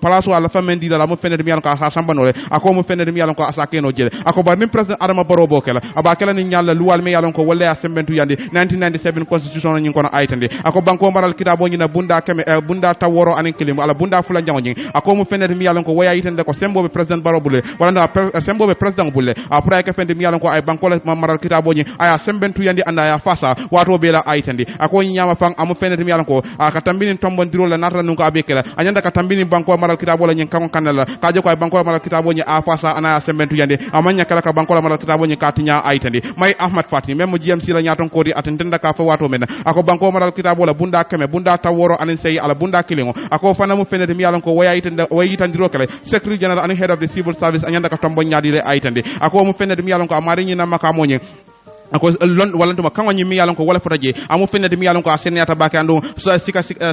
place ala famendi la amu fenede mi yalon ko asa sambanole ako mu fenede mi yalon ko asa keno jele ako bar nim president Adama Barrow bokela aba kala ni nyalla luwal mi yalon ko wolle ya sembentu yandi 1997 constitution nyin kono aitande ako banko maral kitabo nyina bunda keme bunda taworo anen kilim ala bunda fula jango nyin ako mu fenede mi yalon ko waya itande ko sembo be president Barrow bulle wala ndo sembo be president bulle après ka fende mi yalon ko ay banko la maral kitabo nyin aya sembentu yandi anda ya fasa wato be la aitande ako nyama fang amu fenede mi yalon ko aka tambini tombon diro la natra nun ko abekela anyanda ka tambini banko maral kitabo la nyin kan kanala ka je ko ay banko maral kitabo nyin a fasa ana sembentu yandi amanya kala ka banko maral kitabo nyin katinya aitande may Ahmad Fati même GMC la nyaton ko di atendenda ka fa wato men ako banko maral kitabo la bunda keme bunda taworo anen sey ala bunda kilingo ako fana mu fenede mi yalon ko waya itande wayi tandiro kala secretary general and head of the civil service anyanda ka tombon nyaadi le aitande ako mu fenede mi yalon ko amari nyin makamo nyin ako lon walantuma kanwa nyimi yalon ko wala fotaje amu fenede mi yalon ko asenata bake ando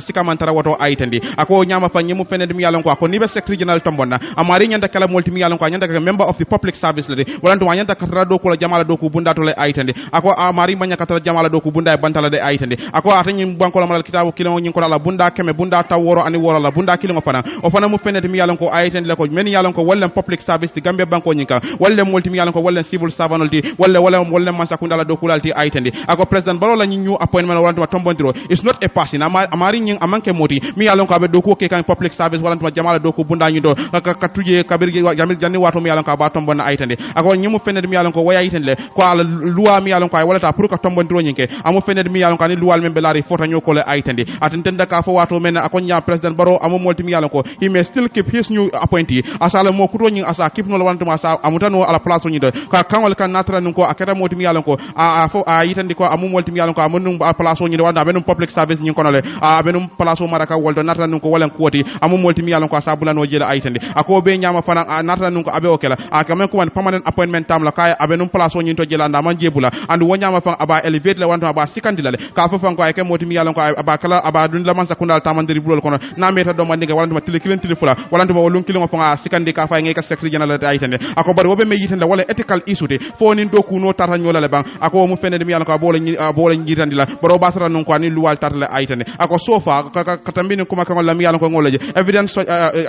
sika mantara woto aitandi ako nyama fa nyimu fenede mi yalon ko ako nibe secretary general tombonna amari nyanda kala multi mi yalon ko nyanda ka member of the public service lade walantuma nyanda katara do ko jamala do ko bunda to le aitandi ako amari manya katara jamala do ko bunda e bantala de aitandi ako atanyi banko la malal kitabu kilon nyin ko la bunda keme bunda taworo ani woro la bunda kilon fana o fana mu fenede mi yalon ko aitandi le ko men yalon ko wala public service di Gambia banko nyinka wala multi mi yalon ko wala civil servant wala masa ndala do kulalti aitandi ako president Barrow la new appointment wala tuma tombondiro it's not a passing amari nyin amanke moti mi yalon ko abe do ko ke kan public service wala tuma jamala do ko bunda nyindo ka tuje kabirgi jamil janni wato mi yalon ko ba tombonna aitandi ako nyimu fenede mi yalon ko waya aitandi le ko ala loi mi yalon ko ay wala ta pour ka tombondiro nyinke amu fenede mi yalon ko ni luwal men belari fota nyoko le aitandi atentenda ka fo wato men ako nya president Barrow amu multi mi yalon ko he may still keep his new appointee asala mo kuto nyin asa keep no wala tuma asa amutano ala place nyindo ka kanwal kan natra nun ko akata moti mi yalon ko fo yitandi ko amu molti mi yalon ko amunum place o nyi wanda benum public service nyi kono le benum place o maraka woldo nata nun ko walen koti amu molti mi yalon ko sabula no jela ayitandi ako be nyama fana nata nun ko abe okela kamen ko man permanent appointment tam la kay abenum place o nyi to jela nda man jebula andu wonyama fa aba elevate le wanta aba sikandila le ka fo fanko ay ke moti mi yalon ko aba kala aba dun la man sakundal tamandiri bulol kono na meta do man diga wala dum tilikilin tilifula wala dum wolum kilon fa sikandi ka fa ngay ka secretary general ayitandi ako bari wobe me yitande wala ethical issue de fo nin do ku no tata nyola le bang ako mu fenede mi yalon ko boole njitandi la baro basara non ko ani luwal tarle aitane ako sofa katambini kuma kan la mi yalon ko ngolaje evidence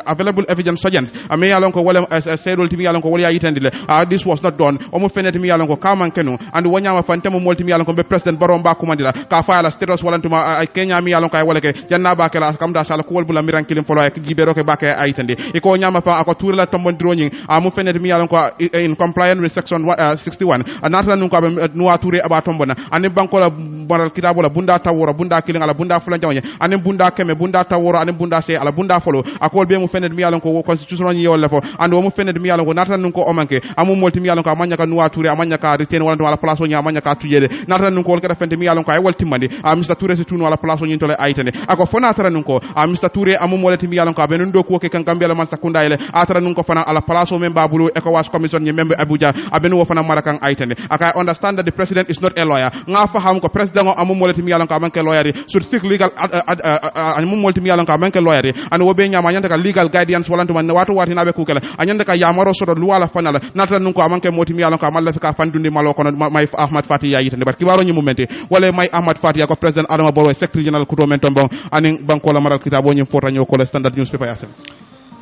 available evidence suggests ami yalon ko wala saydol timi yalon ko wala yitandi le this was not done o mu fenede mi yalon ko kaman kenu and wonyama fantemo molti mi yalon ko be president baro mba kumandila ka faala status walantuma Kenya mi yalon ko ay wala ke janna ba kala kamda sala ko wolbula miran kilim folo ay jibero ke bake aitandi iko nyama fa ako tourla tombondiro nyi amu fenede mi yalon ko in compliance with section 61 anata nun ko nuwa touré aba tombona ani banko la baral kitabo la bunda taworo bunda kiling ala bunda fulan jawnya ani bunda keme bunda taworo ani bunda se ala bunda folo akol be mu fenede mi yalon ko constitution ni yolle fo ando mu fenede mi yalon ko nata nun ko omanke amu multi mi yalon ko amanya ka nuwa touré amanya ka retain wala wala place nya amanya ka tujede nata nun ko ka fende mi yalon ko ay walti mandi Mr Touré se tunu wala place ni tole aytene ako fona tara nun ko Mr Touré amu molati mi yalon ko be nun do ko ke kan gambia la man sakunda ile atara nun ko fana ala place o memba bulu ECOWAS commission ni membe Abuja abenu wo fana marakan aytene aka understand that the president is not a lawyer nga faham ko president o amu molati mi yalon ko amanke lawyer sur sik legal amu molati mi yalon ko amanke lawyer an wo be nyama nyanda ka legal guidance wala to man wato wati nabe kukela anyanda ka yamaro sodo luwala fanala nata nun ko amanke moti mi yalon ko amalla fika fandundi malo kono may Ahmad Fati ya yitande bar kibaro nyi mumente wala may Ahmad Fati ko president Adama Barrow secretary general kuto men tombon anin banko la maral kitabo nyi fota nyoko le standard newspaper yasem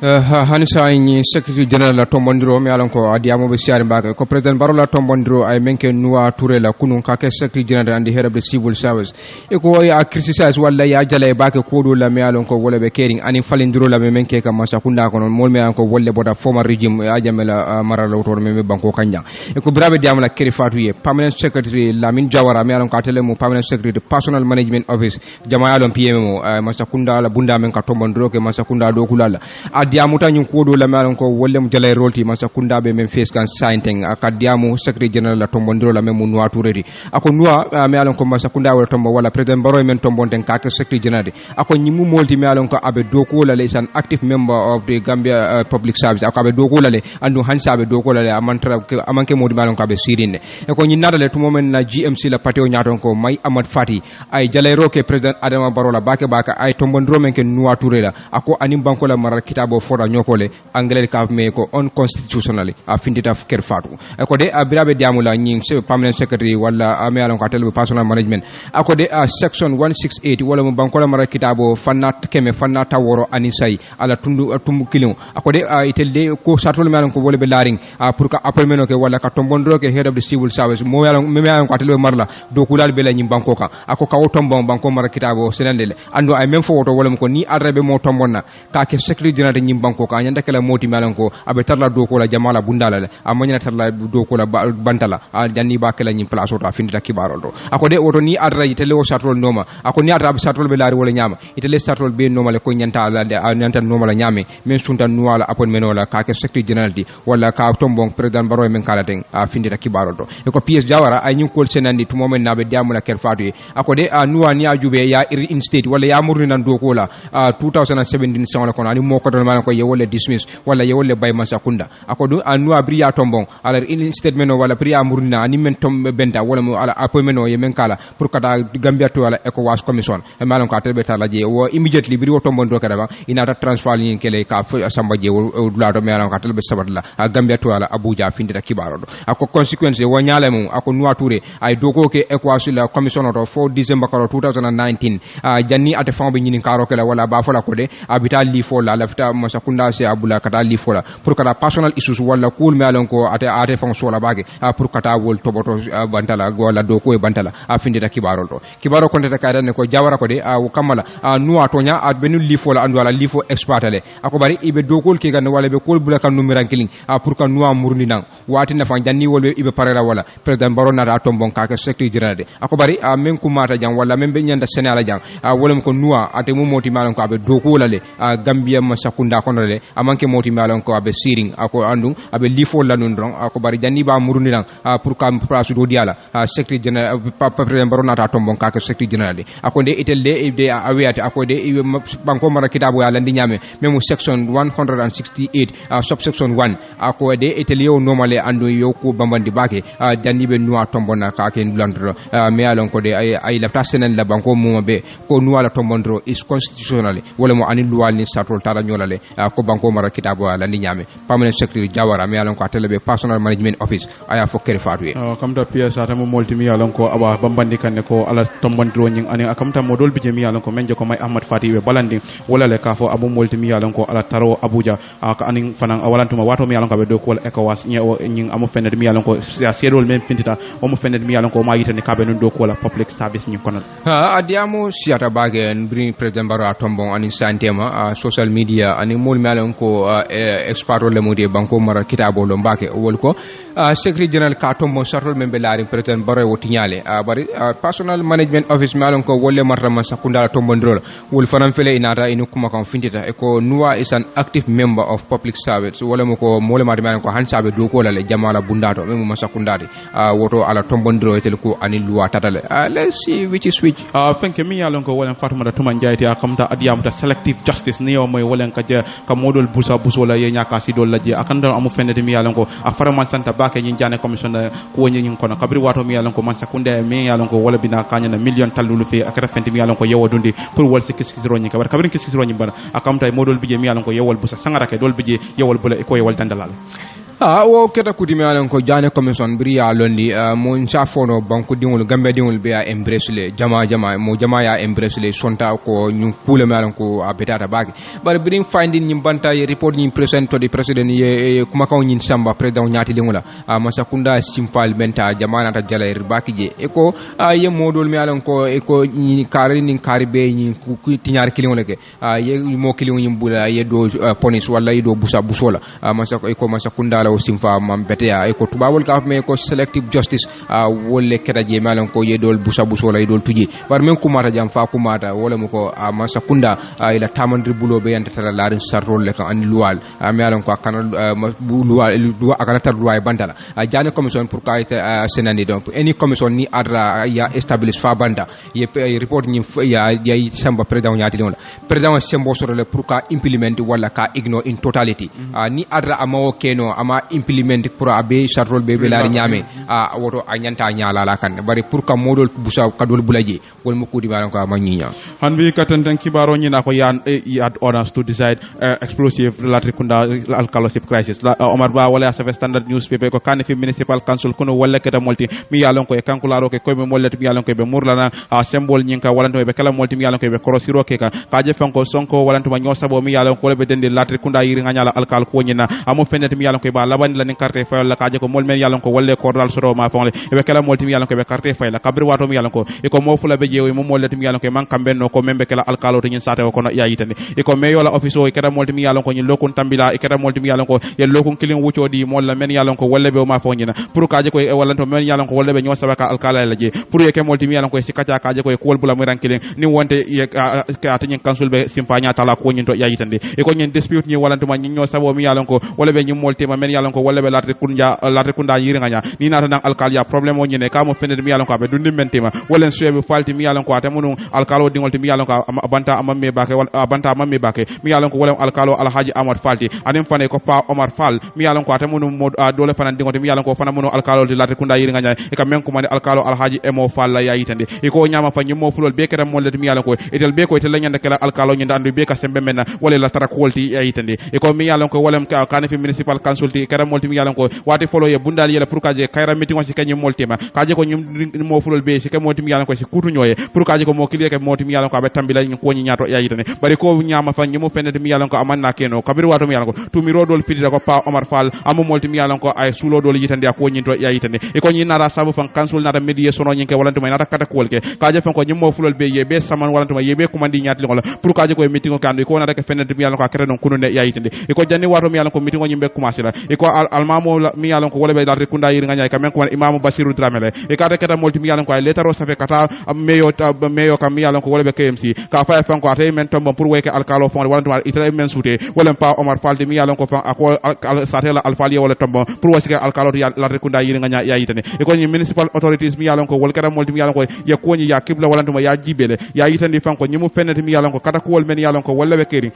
hanisa ni secretary general la tombondiro mi alon ko adiamo be siari mbaka ko president barola tombondiro ay menke nuwa touré la kunun ka ke secretary general and head of the civil service e ko ya criticize walla ya jale bake ko do la mi alon ko wala be kering ani falindiro la me menke ka masa kunda ko non mol mi alon ko wolle boda former regime ya jamela marala to me banko kanja e ko brabe diamo la keri fatu ye permanent secretary Lamin Jawara mi alon ka tele mu permanent secretary personal management office jama alon PMO masa kunda la bunda men ka tombondiro ke masa kunda do kulala diamuta ñu ko do la malon ko wollem jalay rolti man sa kunda be men face kan sainteng akadiamu secretary general la tombondiro la memu noa touredi ako noa malon ko man sa kunda wala tombo wala president baro men tombonten ka ke secretary general ako nyimu molti malon ko abe doko la lesan active member of the Gambia public service ako abe doko la le andu hansa abe doko la le amantra amanke modi malon ko abe sirinde e ko nyinada le to moment na GMC la patio nyaton ko may Amad Fati ay jalay roke president Adama Barrow la bake ay tombondiro men ke noa toureda ako anim banko la maral kitabo fora nyokole anglais ka me ko unconstitutionally a findita ker fatu ko de birabe diamula nyi permanent secretary wala ame alon ka tele personal management ako de section 168 wala mo banko la mara kitabo fanna keme fanna taworo anisai ala tumbu kilon ako de itelde ko satol me alon ko wole be laring pour ka appel meno ke wala ka tombondro ke head of the civil service mo alon me alon ka tele marla do kulal be la nyi banko ka ako ka tombon banko mara kitabo senandele ando ay même fo woto wala ko ni arrebe mo tombonna ka ke secretary general nyim banko ka nyanda kala moti malan ko abe tarla do ko la jamala bundala le amanya tarla do ko la bantala danni ba kala nyim place to afindi takibaro do ako de woto ni adra itele o satrol noma ako ni adra satrol be laari wala nyama itele satrol be noma le ko nyanta la nyanta noma la nyame men sunta nuwala apon menola ka ke secretary general di wala ka tombon president baro men kala den afindi takibaro do e ko PS Jawara ay nyum kol senandi to moment nabe diamula ker fatu ako de nuwa ni ajube ya in state wala ya murni nan do ko la 2017 sawla kono ani moko don ko yewolle dismiss wala yewolle bay masakunda akodu anu abri ya tombon ala in statement wala priya murna ani men tom benta wala mo ala appointment o yemen kala pour kada Gambia to wala ECOWAS commission e malon ka telbe tala je wo immediately bri wo tombon do kada ina ta transfer ni kele ka asamba je wo dula do malon ka telbe sabatla Gambia to wala Abuja findita kibaro do ako consequence wo nyale mo ako nuwa touré ay dogo ke ECOWAS la commission to 4 December 2019 janni ate fambe nyini karo kala wala ba fola ko de abita li fo la lafta masakunda se abula kata li fola pour kata personal issues wala cool me alon ko ate fonction la bage pour kata wol toboto bantala wala do ko e bantala afindita kibaro to kibaro konte ta kayda ne ko Jawara ko de o kamala nuwa tonya benu li fola andu wala li fo exploitale ako bari ibe do kol ke gan wala be kol bula kan numeran killing pour ka nuwa murni nang wati na fan janni wolbe ibe parela wala president baro na da tombon ka secretary general de ako bari men ku mata jang wala men be nyanda senala jang wala ko nuwa ate mo moti malon ko abe do ko lale Gambia masakunda kono le amanke moti malon ko abe siring ako andu abe lifo la non ron ako bari janni ba muruni dan pour ka place do diala secretary general president baro nata tombon ka secretary general de ako de itelle de awiati ako de banko mara kitabo ya landi nyame memo section 168 subsection 1 ako de itelle o normale andu yo ko bambandi bake janni be nuwa tombona ka ke ndlandro me alon ko de ay la tasenen la banko mo be ko nuwa la tombondro is constitutionally wala mo ani luwal ni satol tala nyolale ko banko mara kitabo la ni nyame permanent secretary Jawara mi alon ko telebe personal management office aya fokere fatwe kam da PS ata mo molti mi alon ko aba bambandi kan ko ala tombondro nyin ani akamta modol bije mi alon ko menje ko may Ahmad Fati be balandi wala le ka fo abu molti mi alon ko ala taro Abuja ka anin fanan awalantuma wato mi alon ko be do ko ECOWAS nyin amu fened mi alon ko ya sedol men fintita o mo fened mi alon ko ma yitani ka be non do ko la public service nyin kono adiamo siata bage bring president baro tombon ani santema social media ani mol mi alon ko expert le modi banko mara kitabo lo mbake wol ko secretary general ka tombon sartol membe laari president baro woti nyale bari personal management office mi alon ko wolle marta ma sakunda tombon drol wol fanam fele inata inu kuma kan fintita e ko nuwa is an active member of public service wala mo ko mole ma mi alon ko hansabe do ko lale jamala bundato memo ma sakundade woto ala tombon drol tel ko ani luwa tatale let's see which is which fenke mi alon ko wolen fatuma da tuma njayti akamta adiyam ta selective justice ne yo moy wolen ka je ka modol buso la ye nyaka si dol laje akanda amu fenede mi yalon ko afara man santa bake nyin jane commission ko woni nyin kono kabri wato mi yalon ko man sakunde mi yalon ko wala bina kanya na million talulu fe akara fente mi yalon ko yewo dundi pour wol sikisiro nyin kabri sikisiro nyin bana akamta modol bije mi yalon ko yewol busa sangara ke dol bije yewol bula ko yewol dandalal wo keta kutime alan ko jane commission biri ya londi mo nsa fono banko dingol gambe dingol be ya embrace le jama ya embrace le sonta ko ñu kule me alan ko a betata bagi bar bring finding ñim banta ye report ñim present to the president ye kuma kaw ñin samba president ñaati dingola masakunda simple menta jama nata jalair baki je e ko ye modol me alan ko e ko ñi kari ni kari be ñi ku tiñar kilingol ke ye mo kilingol ñim bula ye do police wala ye do busola masako e ko masakunda o simfa mam betea e ko tubawol ka me ko selective justice wolle keda je malon ko yedol busa la yedol tuji war men kumata jam fa kumata wala mo ko masa kunda ila tamandri bulo be yanta tala larin sarrol le kan luwal malon ko kana luwal akana tar luwal bandala jani commission pour ka senani donc any commission ni adra ya establish fa banda ye report ni ya samba président nyati don président sembo soro le pour ka implement wala ka ignore in totality ni adra amawo keno ama implement pour abe charrol be lari nyame woto a nyanta nyala la kan bari pour ka modol busa kadol bulaji wol mo kudi balan ko ma nyinya hanbi katantan kibaro nyina ko yan orders to decide explosive latrikunda alkalosip crisis Omar Ba wala sa standard newspaper ko kan fi municipal council kuno wala keta multi mi yalon ko e kankularo ke ko be mollet mi yalon ko be murlana symbol nyinka wala to be kala multi mi yalon ko be korosiro ke ka kaje fanko sonko wala to ma nyosabo mi yalon ko be dende latrikunda yiri nganyala alkal ko nyina amo fenet mi yalon ko ba labani la carte fay la kaje ko mol men yalon ko wolle ko dal soro ma fonle e be kala molti mi yalon ko be carte fay la kabri wato mi yalon ko e ko mo fula be jeewi mo molle mi yalon ko man kambe no ko membe kala alkalo to nyin sate ko no yayi tande e ko me yola office o e kala molti mi yalon ko nyin lokun tambila e kala molti mi yalon ko ye lokun kilin wucho di molla men yalon ko wolle be ma fonjina pour kaje ko e wallanto men yalon ko wolle be nyosa ka alkala la je pour e ke molti mi yalon ko e sikata kaje ko e ko bula mo ran kilin ni wonte e ka to nyin council be simpanya tala ko nyin to yayi tande e ko nyin dispute nyin wallanto ma nyin nyosa bo mi yalon ko wolle be nyin molti ma men yalon ko wolle be latre kunda yiri nganya ni nata nang alkal ya problème o nyine ka mo fende mi yalon ko be dundi mentima wolen suebe falti mi yalon ko atamunu alkalo dingol mi yalon ko abanta amamme bake abanta amamme bake mi yalon ko wolen alkalo alhaji amad falti anim fane ko pa Omar Fall mi yalon ko atamunu dole fanan dingol mi yalon ko fana munu alkalo di latre kunda yiri nganya e kam men ko mane alkalo alhaji emo fall la yayi tande e ko nyama fa nyimo fulol be kera mo mi yalon ko etel be ko etel nyanda kala alkalo nyanda andu be ka sembe menna wala la tara kolti yayi tande e ko mi yalon ko wolen ka kan fi municipal council ti kera molti mi yalon ko wati folo ye bundal yela pour kaje kayra meeting ci kany moltima kaje ko nyum mo fulol be ci kay molti mi yalon ko ci kutu ñoye pour kaje ko mo kiliye ke molti mi yalon ko be tambila ñu ko ñi ñaato yayi tane bari ko ñama fa ñi mo fende mi yalon ko amanna keno kabir wato mi yalon ko tu mi rodol fitida ko pa Omar Fall amu molti mi yalon ko ay sulo dol yitande ko ñi to yayi tane e ko ñi nara sabu fan council nara medier sono ñi ke walante may nata kata ko wolke kaje fan ko ñi mo fulol be ye be saman walante may ye be ko mandi ñaati ngol pour kaje ko meeting ko kando ko nata ke fende mi yalon ko akere non kunu ne yayi tane e ko janni wato mi yalon ko meeting ko ñi be commencer la e ko almamo mi yalon ko wala be dal rekunda yiri nganya kamen ko Imam Basiru Dramele e ka de kata multi mi yalon ko ay letaro safe kata meyo kam mi yalon ko wala be KMC ka fa fan ko atay men tombo pour weke alkalo fon wala to itay men souté wala pa Omar Fall de mi yalon ko fan ako satela alfali wala tombo pour wasike alkalo la rekunda yiri nganya yayi tane e ko ni municipal authorities mi yalon ko wala kata multi mi yalon ko ya ko ni ya kibla wala to ya jibele ya yitandi fan ko nyimu fenati mi yalon ko kata ko wol men yalon ko wala be keri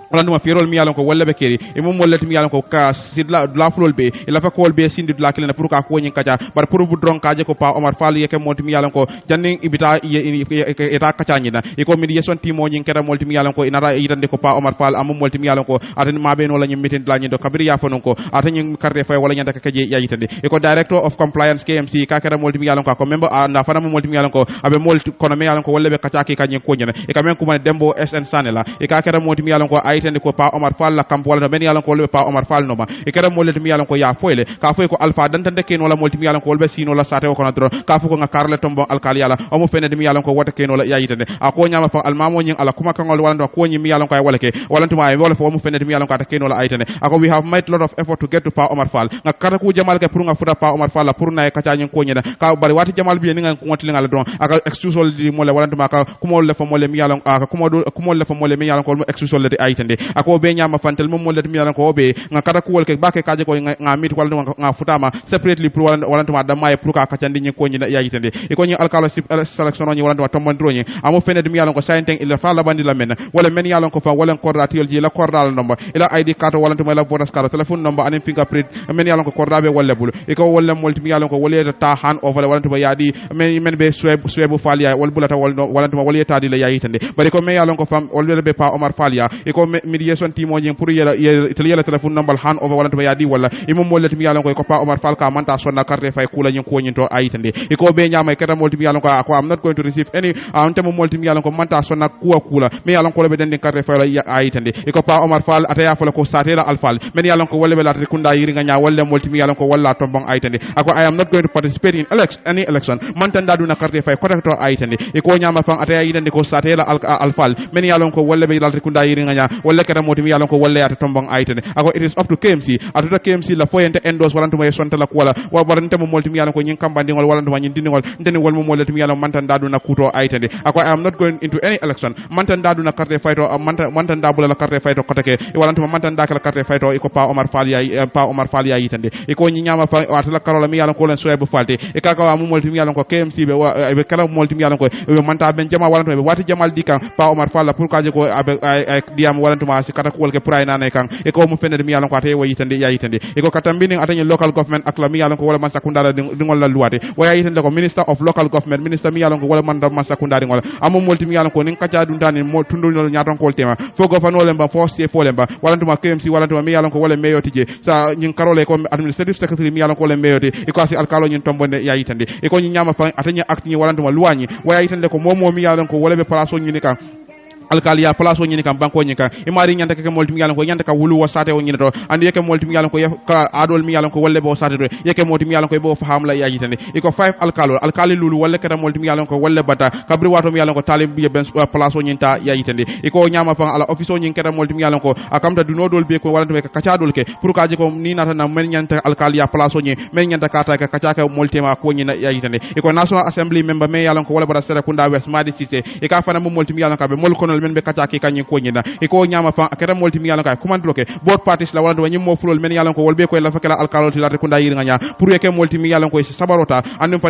wala nduma firol mi yalon ko walla be keri e mom mollati mi yalon ko ka sidla la fulol be e la fa ko be sindi la kilena pour ka ko nyin kaja bar pour bu dron kaje ko pa Omar Fall yeke monti mi yalon ko janni ibita eta kacha nyina e ko mi yeson timo nyin kera molti mi yalon ko inara yitande ko pa Omar Fall am molti mi yalon ko aten mabe no la nyim mitin la nyindo kabiri ya fanon ko aten nyin carte fay wala nyanda kaje ya yitande e ko director of compliance KMC ka kera molti mi yalon ko member na fana molti mi yalon ko abe molti kono mi yalon ko walla be kacha ki kanyin ko nyina e ka men ko man dembo SN Sanela e ka kera molti mi yalon ko aytande ko pa Omar Fall la kamp wala ben yalon ko wolbe pa Omar Fall no ma e kera molti mi yalon ko ya foyle ka foy ko alpha dantande ken wala molti mi yalon ko wolbe sino la sate ko na dro ka fo ko nga karle tombo alkali yala o mo fene mi yalon ko wota ken wala ya yitande a ko nyama fa almamo nyin ala kuma kangol wala ndo ko nyi mi yalon ko ay wala ke wala tuma ay wala fo mo fene mi yalon ko ta ken wala aytane ako we have made a lot of effort to get to pa Omar Fall nga kata ku jamal ke pour nga futa pa Omar Fall pour na kacha nyin ko nyina ka bari wati jamal bi ni nga ko ngotli nga la don aka excusol di mo le wala tuma ka kumo le fo mo le mi yalon aka kumo le fo mo le mi yalon ko excusol le aytande ako be nyama fantel mom mo le mi yalon ko be nga kata ku wol ke bake kaje ko nga mit wala nga futama separately pour wala tuma da may pour ka kacha ndi nyin ko nyina ya yitande e ko nyi alkalo selection ni wala tuma tomandro nyi amo fene mi yalon ko sainteng il fa la bandi la men wala men yalon ko fa wala coordinateur ji la coordal number ila ID card wala tuma la voter card telephone number anen fingerprint men yalon ko coordabe wala bulu e ko wala multi mi yalon ko wala ta hand over wala tuma yadi men be sweb falia wala bulata wala tuma wala ta di la yayi tande bari ko men yalon ko fam wala be pa Omar Falia e ko mediation team o jing pour yela telephone number hand over wala to yadi wala imam molle mi yalon ko pa Omar Fall ka manta sonna carte fay kula nyin ko nyin to ayitande iko be nyama kata molti mi yalon ko I'm not going to receive any temo molti mi yalon ko manta sonna kula mi yalon ko be den carte fay ya ayitande iko pa Omar Fall ataya fala ko satela alfal men yalon ko wolle be la kunda yiri nga nya wolle molti mi yalon ko walla tombong ayitande ako I am not going to participate in any election mantanda duna carte fay ko to ayitande iko nyama fan ataya yidande ko satela alfal men yalon ko wolle be la kunda yiri nga nya wolle kata molti mi yalon ko wolle ya tombong ayitande ako it is up to KMC atuta KMC la foyente endos walantuma e sonta la kuwala warante mo molti mi yalon ko nyin kambandi ngol walantuma nyin dindingol ndeni wol mo molti mi yalon mantanda duna kuto ayitande ako I am not going into any election mantanda duna carte fayto mantanda bula la carte fayto kotake e walantuma mantanda kala carte fayto iko pa Omar Fall ya yitande iko nyi nyama fa atala karola mi yalon ko len soybe falti e kaka wa mo molti mi yalon ko KMC be kala molti mi yalon ko be manta ben jama walantuma be wati jamal dikam pa Omar Fall pour kaje ko ay diam walantuma si kata ko wolke pray nane kan e ko mo fende mi yalon ko ate wo yitande ya yitande e ko katambini atanye local government ak la mi yalon ko wala man sakundara dingol la luwate waya yitande ko minister of local government minister mi yalon ko wala man sakundara dingol amo molti mi yalon ko nin kacha dundani mo tundul nyaton ko tema fo governor lemba fo CFO lemba walantuma KMC walantuma mi yalon ko wala meyo tije sa nyin karole ko administrative secretary mi yalon ko le meyo te e ko asi alkalo nyin tombonde ya yitande e ko nyi nyama fa atanye ak nyi walantuma luwani waya yitande ko momo mi yalon ko wala be place o nyini kan alkali ya place o nyini kam banko nyika imari nyanta ke molti mi yalon ko nyanta ka wulu wasate o nyini to andi yeke molti mi yalon ko ka adol mi yalon ko wolle bo sate to yeke molti mi yalon ko bo fahamla ya yitande iko 5 alkali lulu wolle kata molti mi yalon ko wolle bata kabri wato mi yalon ko talib bi ben place o nyinta ya yitande iko nyama fa ala office o nyin kata molti mi yalon ko akamta du nodol be ko walante ka kacha dol ke pour ka je ko ni nata na men nyanta alkali ya place o nyi men nyanta kata ka kacha ka molti ma ko nyina ya yitande iko national assembly member me yalon ko wolle bata sere kunda west madi cité e ka fana mo molti mi yalon ka be mol kono men be kataki kanyi ko nyina iko nyama fa akara molti mi yalon ka commandro ke both parties la wala wanyim mo fulol men yalon ko wolbe ko la fakala alkaloti la rekunda yiri nganya pour yeke molti mi yalon ko sabarota andum fa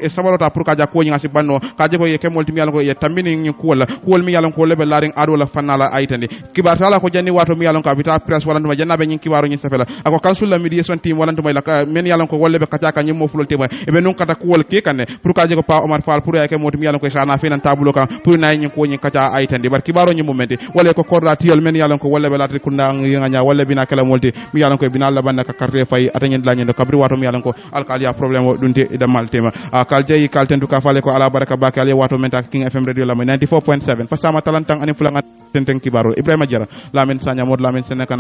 sabarota pour ka ja ko nyanga si banno ka je ko yeke molti mi yalon ko ye tambini nyi ko wala ko mi yalon ko lebe laring ado la fanala aytande kibarta la ko janni wato mi yalon ka bita press wala nduma jannabe nyi kiwaro nyi safela ako council la mediation team wala nduma la men yalon ko wolbe kataka nyi mo fulol tema e be non kata ko wol ke kanne pour ka je ko pa Omar Fall pour yeke molti mi yalon ko sana finan tabulo kan pour nay nyi ko nyi kata aytande bar kibaro nyi momente wala ko korda tiyol men yalon ko wala be latri kunda nganya wala bina kala molti mi yalon ko bina la banna ka carte fay atanyen la nyendo kabri wato mi yalon ko alkali ya problème o dunte e damal tema kal jeyi kal tentu ka fale ko ala baraka bakal ya wato menta King FM radio la 94.7 fa sama talantang ani fulanga tenteng kibaro Ibrahima Jara la men sanya mod la men seneka